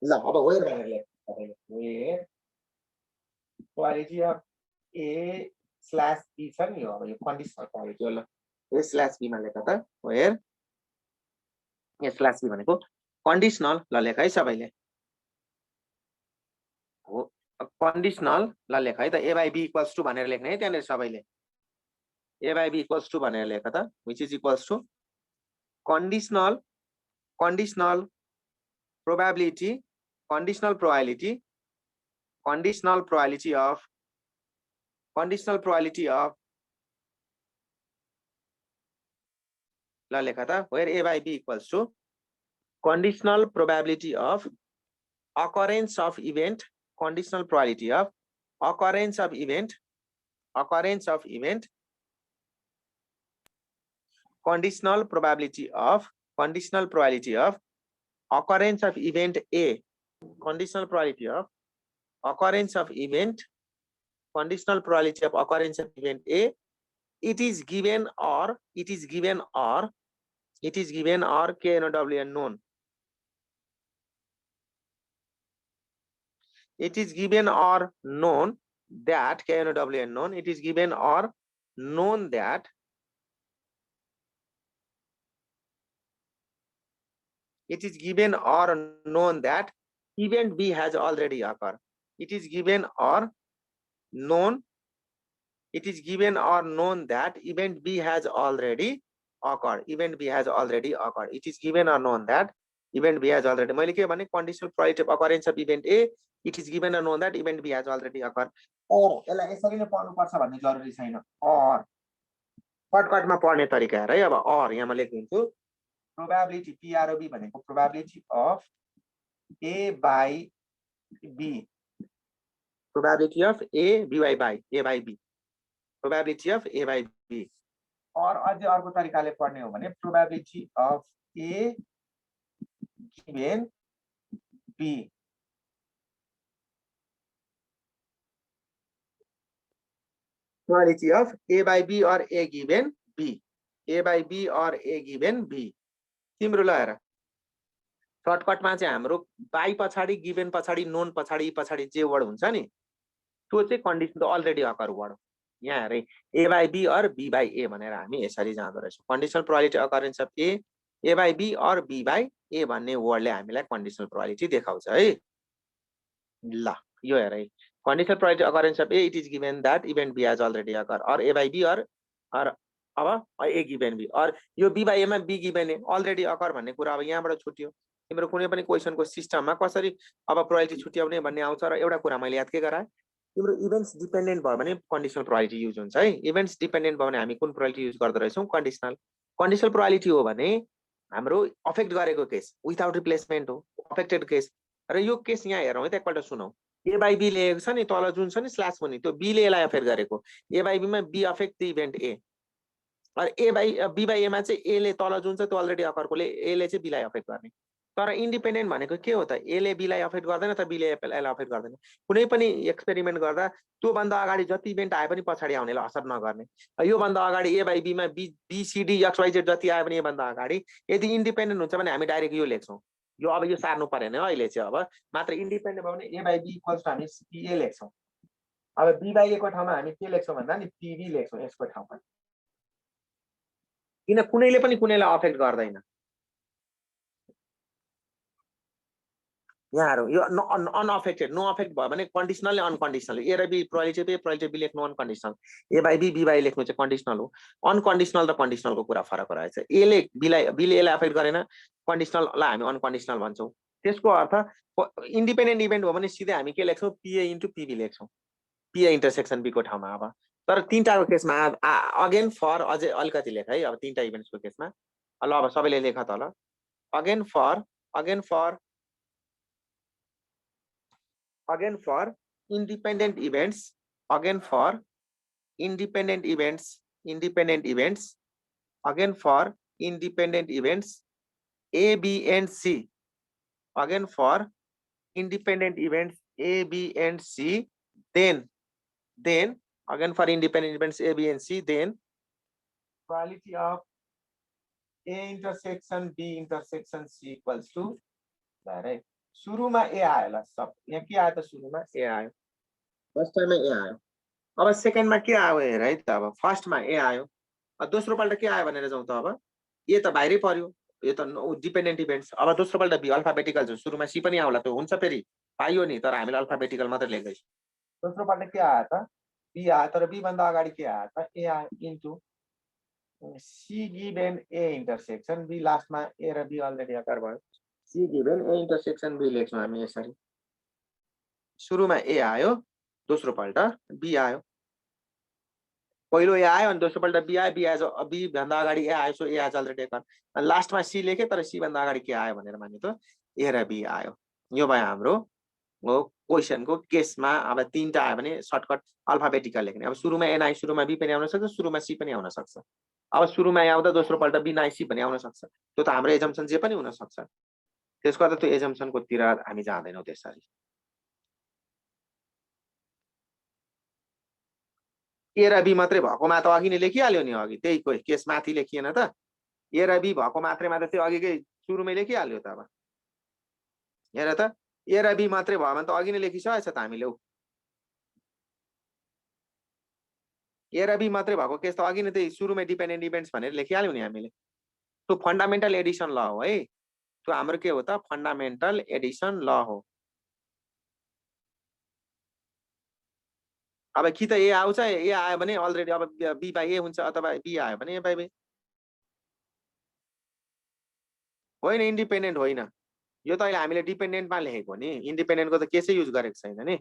ल अब वेयर भनेर लेख्छ, where probability of A slash B छ नि, अब यो कन्डिसनल प्रोबेबिलिटी हो। ल ए स्ल्यास बी मा लेख त, वेयर ए स्ल्यास बी भनेको कन्डिसनल। ल लेख है सबैले, हो कन्डिसनल। ल लेख है त, A by B equals to भनेर लेख्ने है त्यहाँनिर सबैले, A by B equals to भनेर लेख त, which is equals to conditional probability, conditional probability of ल लेख त, where a by b equals to conditional probability of occurrence of event, conditional probability of occurrence of event, conditional probability of occurrence of event A, conditional probability of occurrence of event, conditional probability of occurrence of event A, it is given or K and W unknown. It is given or known that K and W unknown. It is given or known that event B has already occurred. It is given or known that event B has already occurred. Event B has already occurred. It is given or known that event B has already. मैले के भने conditional probability of occurrence of event A, it is given or known that event B has already occurred. और यसलाई यसरी नै पढ्नु पर्छ भन्ने जरुरी छैन। और कटकटमा पढ्ने तरिका हेर है। अब और यहाँ म लेख्दिन्छु, probability PROB भनेको probability of A by B, probability of A by B, probability of A by B. और अझै अर्को तरिकाले पढ्ने हो भने probability of A given B, probability of A by B or A given B, A by B or A given B. तिम्रो ल हेर, सर्टकटमा चाहिँ हाम्रो बाई पछाडि, गिभन पछाडि, नोन पछाडि जे वर्ड हुन्छ नि, त्यो चाहिँ कन्डिसन अलरेडी अकर वर्ड हो। यहाँ हेरे A by B or B by A भनेर हामी यसरी जाँदो रहेछौँ। Conditional probability occurrence of A by B or B by A भन्ने वर्डले हामीलाई कन्डिसनल प्रोबेबिलिटी देखाउँछ है। ल यो हेर है, conditional probability occurrence of A, it is given that event B has already occurred, or A by B or और अब ए गिभन बी और यो बी बाई एमा B given A already occur भन्ने कुरा अब यहाँबाट छुट्यो तिम्रो कुनै पनि क्वेसनको सिस्टममा कसरी अब प्रोबेबिलिटी छुट्याउने भन्ने आउँछ र एउटा कुरा मैले याद के गराएँ तिम्रो इभेन्ट्स डिपेन्डेन्ट भयो भने कन्डिसनल प्रोबेबिलिटी युज हुन्छ है इभेन्ट्स डिपेन्डेन्ट भयो भने हामी कुन प्रोबेबिलिटी युज गर्दै रहेछौँ कन्डिसनल प्रोबेबिलिटी हो भने हाम्रो अफेक्ट गरेको केस विदाउट रिप्लेसमेन्ट हो अफेक्टेड केस र यो केस यहाँ हेरौँ है त एकपल्ट सुनौ ए बाई बी लेखेको छ नि तल जुन छ नि स्ल्यास पनि त्यो बी ले यसलाई अफेक्ट गरेको ए बाई बीमा be affect the event A or A by B by एमा चाहिँ ए ले तल जुन छ त्यो अलरेडी अकरकोले ए ले चाहिँ बीलाई अफेक्ट गर्ने तर इन्डिपेन्डेन्ट भनेको के हो त ए ले बीलाई अफेक्ट गर्दैन त बीले एलाई अफेक्ट गर्दैन कुनै पनि एक्सपेरिमेन्ट गर्दा त्यो भन्दा अगाडि जति इभेन्ट आए पनि पछाडि आउनेलाई असर नगर्ने यो भन्दा अगाडि ए बाई बीमा B C D X Y Z जति आयो भने ए भन्दा अगाडि यदि इन्डिपेन्डेन्ट हुन्छ भने हामी डाइरेक्ट यो लेख्छौँ यो अब यो सार्नु परेन अहिले चाहिँ अब मात्र इन्डिपेन्डेन्ट भयो भने ए बाई बी इक्वल्स टु हामी पीए लेख्छौँ अब बी बाई ए को ठाउँमा हामी के लेख्छौँ भन्दा नि पीबी लेख्छौँ यसको ठाउँमा किन कुनैले पनि कुनैलाई अफेक्ट गर्दैन यहाँहरु यो अनअफेक्टेड नो अफेक्ट भयो भने कन्डिसनल अनकन्डिसनल ए र बी प्रोबेबिलिटी बी लेख्नु unconditional A by B by लेख्नु चाहिँ कन्डिसनल हो अनकन्डिसनल र कन्डिसनलको कुरा फरक रहेछ ए ले बीले एलाई अफेक्ट गरेन कन्डिसनललाई हामी अनकन्डिसनल भन्छौँ त्यसको अर्थ इन्डिपेन्डेन्ट इभेन्ट हो भने सिधै हामी के लेख्छौँ पीए इन्टु पीबी लेख्छौँ पीए इन्टरसेक्सन बी को ठाउँमा अब तर तीनटाको केसमा अगेन फर अझै अलिकति लेख है अब तीनटा इभेन्ट्सको केसमा ल अब सबैले लेख त ल again for independent events again for independent events again for independent events A, B and C again for independent events A, B and C then again for independent events A, B and C then probability of A intersection B intersection C equals to right सुरुमा ए आयो ल सब यहाँ के आयो त सुरुमा ए आयो first टाइममा ए आयो अब सेकेन्डमा के आयो हेर है त अब फर्स्टमा ए आयो दोस्रो पल्ट के आयो भनेर जाउँ त अब ए त बाहिरै पर्यो यो त डिपेन्डेन्ट इभेन्ट्स अब दोस्रो पल्ट बी अल्फाबेटिकल छ सुरुमा सी पनि आउला त्यो हुन्छ फेरि पाइयो नि तर हामीले अल्फाबेटिकल मात्र लेख्दैछौँ दोस्रो पल्ट के आयो त बी आयो तर बी भन्दा अगाडि के आयो त ए आयो into C given A intersection B लास्टमा ए र बी अलरेडी आकार भयो C given A intersection B लेख्छौँ हामी यसरी सुरुमा ए आयो दोस्रो पल्ट बी आयो पहिलो ए आयो अनि दोस्रो पल्ट बी आयो बी भन्दा अगाडि ए आयो सो ए आज अलरेडी आकार लास्टमा सी लेखे तर सी भन्दा अगाडि के आयो भनेर माने त ए र बी आयो यो भयो हाम्रो क्वेसनको केसमा अब तीनटा आयो भने सर्टकट अल्फाबेटिकल लेख्ने अब सुरुमा एन आई सुरुमा बी पनि आउन सक्छ सुरुमा सी पनि आउन सक्छ अब सुरुमा आउँदा दोस्रो पल्ट बी नाइ सी पनि आउन सक्छ त्यो त हाम्रो एजम्पसन जे पनि हुन सक्छ त्यसको अर्थ त्यो एजम्पसनको तिर हामी जाँदैनौँ त्यसरी ए र बी मात्रै भएकोमा त अघि नै लेखिहाल्यो नि अघि त्यही केस माथि लेखिएन त ए र बी भएको मात्रेमा त त्यो अघिकै सुरुमै लेखिहाल्यो त अब हेर त ए र बी मात्रै भयो भने त अघि नै लेखिसकेछ त हामीले ए र बी मात्रै भएको केस त अघि नै त्यही सुरुमै डिपेन्डेन्ट इभेन्ट्स भनेर लेखिहाल्यौँ नि हामीले त्यो फन्डामेन्टल एडिसन ल हो है त्यो हाम्रो के हो त फन्डामेन्टल एडिसन ल हो अब कि त ए आउँछ ए आयो भने अलरेडी अब बी बाई ए हुन्छ अथवा बी आयो भने ए बाई बी होइन इन्डिपेन्डेन्ट होइन यो त अहिले हामीले डिपेन्डेन्टमा लेखेको नि इन्डिपेन्डेन्टको त केसै युज गरेको छैन नि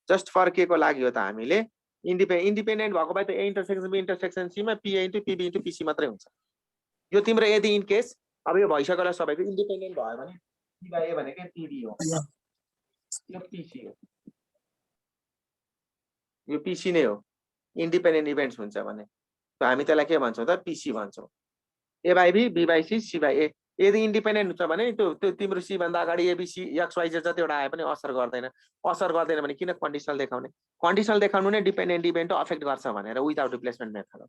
जस्ट फर के को लागि हो त हामीले इन्डिपेन्डेन्ट भएको भए त ए इन्टरसेक्सन बी इन्टरसेक्सन सीमा PA into PB into PC मात्रै हुन्छ यो तिम्रो यदि इन केस अब यो भइसक्यो सबैको इन्डिपेन्डेन्ट भयो भने पी बाई ए भनेकै पीबी हो यो पीसी हो यो पीसी नै हो इन्डिपेन्डेन्ट इभेन्ट्स हुन्छ भने हामी त्यसलाई के भन्छौँ त पीसी भन्छौँ A by B by C by A यदि इन्डिपेन्डेन्ट हुन्छ भने त्यो तिम्रो सी भन्दा अगाडि एबिसी एक्स वाई जेड जतिवटा आए पनि असर गर्दैन भने किन कन्डिसनल देखाउनु नै डिपेन्डेन्ट इभेन्ट अफेक्ट गर्छ भनेर विदाउट रिप्लेसमेन्ट मेथड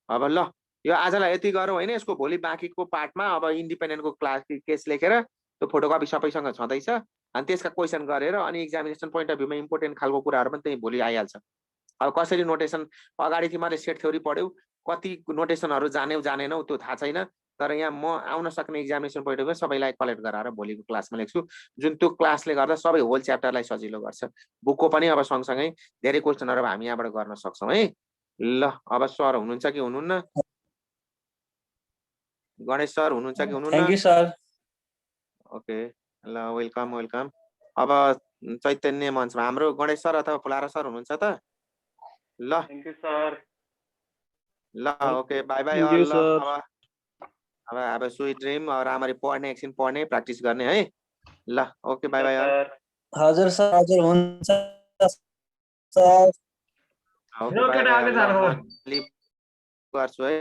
अब ल यो आजलाई यति गरौँ होइन यसको भोलि बाँकीको पार्टमा अब इन्डिपेन्डेन्टको क्लास केस लेखेर त्यो फोटोकपी सबैसँग छँदैछ अनि त्यसका क्वेसन गरेर अनि एक्जामिनेसन पोइन्ट अफ भ्यूमा इम्पोर्टेन्ट खालको कुराहरू पनि त्यही भोलि आइहाल्छ अब कसरी नोटेसन अगाडि तिमीहरूले सेट थ्योरी पढ्यौ कति नोटेसनहरू जानेनौ त्यो थाहा छैन तर यहाँ म आउन सक्ने एक्जामिनेसन पोइन्ट अफ भ्यू सबैलाई कलेक्ट गराएर भोलिको क्लासमा लेख्छु जुन त्यो क्लासले गर्दा सबै होल च्याप्टरलाई सजिलो गर्छ बुकको पनि अब सँगसँगै धेरै क्वेसनहरू हामी यहाँबाट गर्न सक्छौँ है ल अब सर हुनुहुन्छ कि हुनुहुन्न? गणेश सर हुनुहुन्छ कि हुनुहुन्न? Thank you sir. ओके ल वेलकम वेलकम। अब चैतन्य मञ्चमा हाम्रो गणेश सर अथवा फुलारा सर हुनुहुन्छ त? ल थ्याङ्क यू सर। ल okay by by Thank you, ल sir. अब अब स्विट ड्रिम और राम्ररी पढ्ने एकछिन पढ्ने प्र्याक्टिस गर्ने है। ल ओके बाई बाई सर हजुर सर, हजुर हुन्छ सर। ओके बाई बाई ल म लिभ गर्छु है।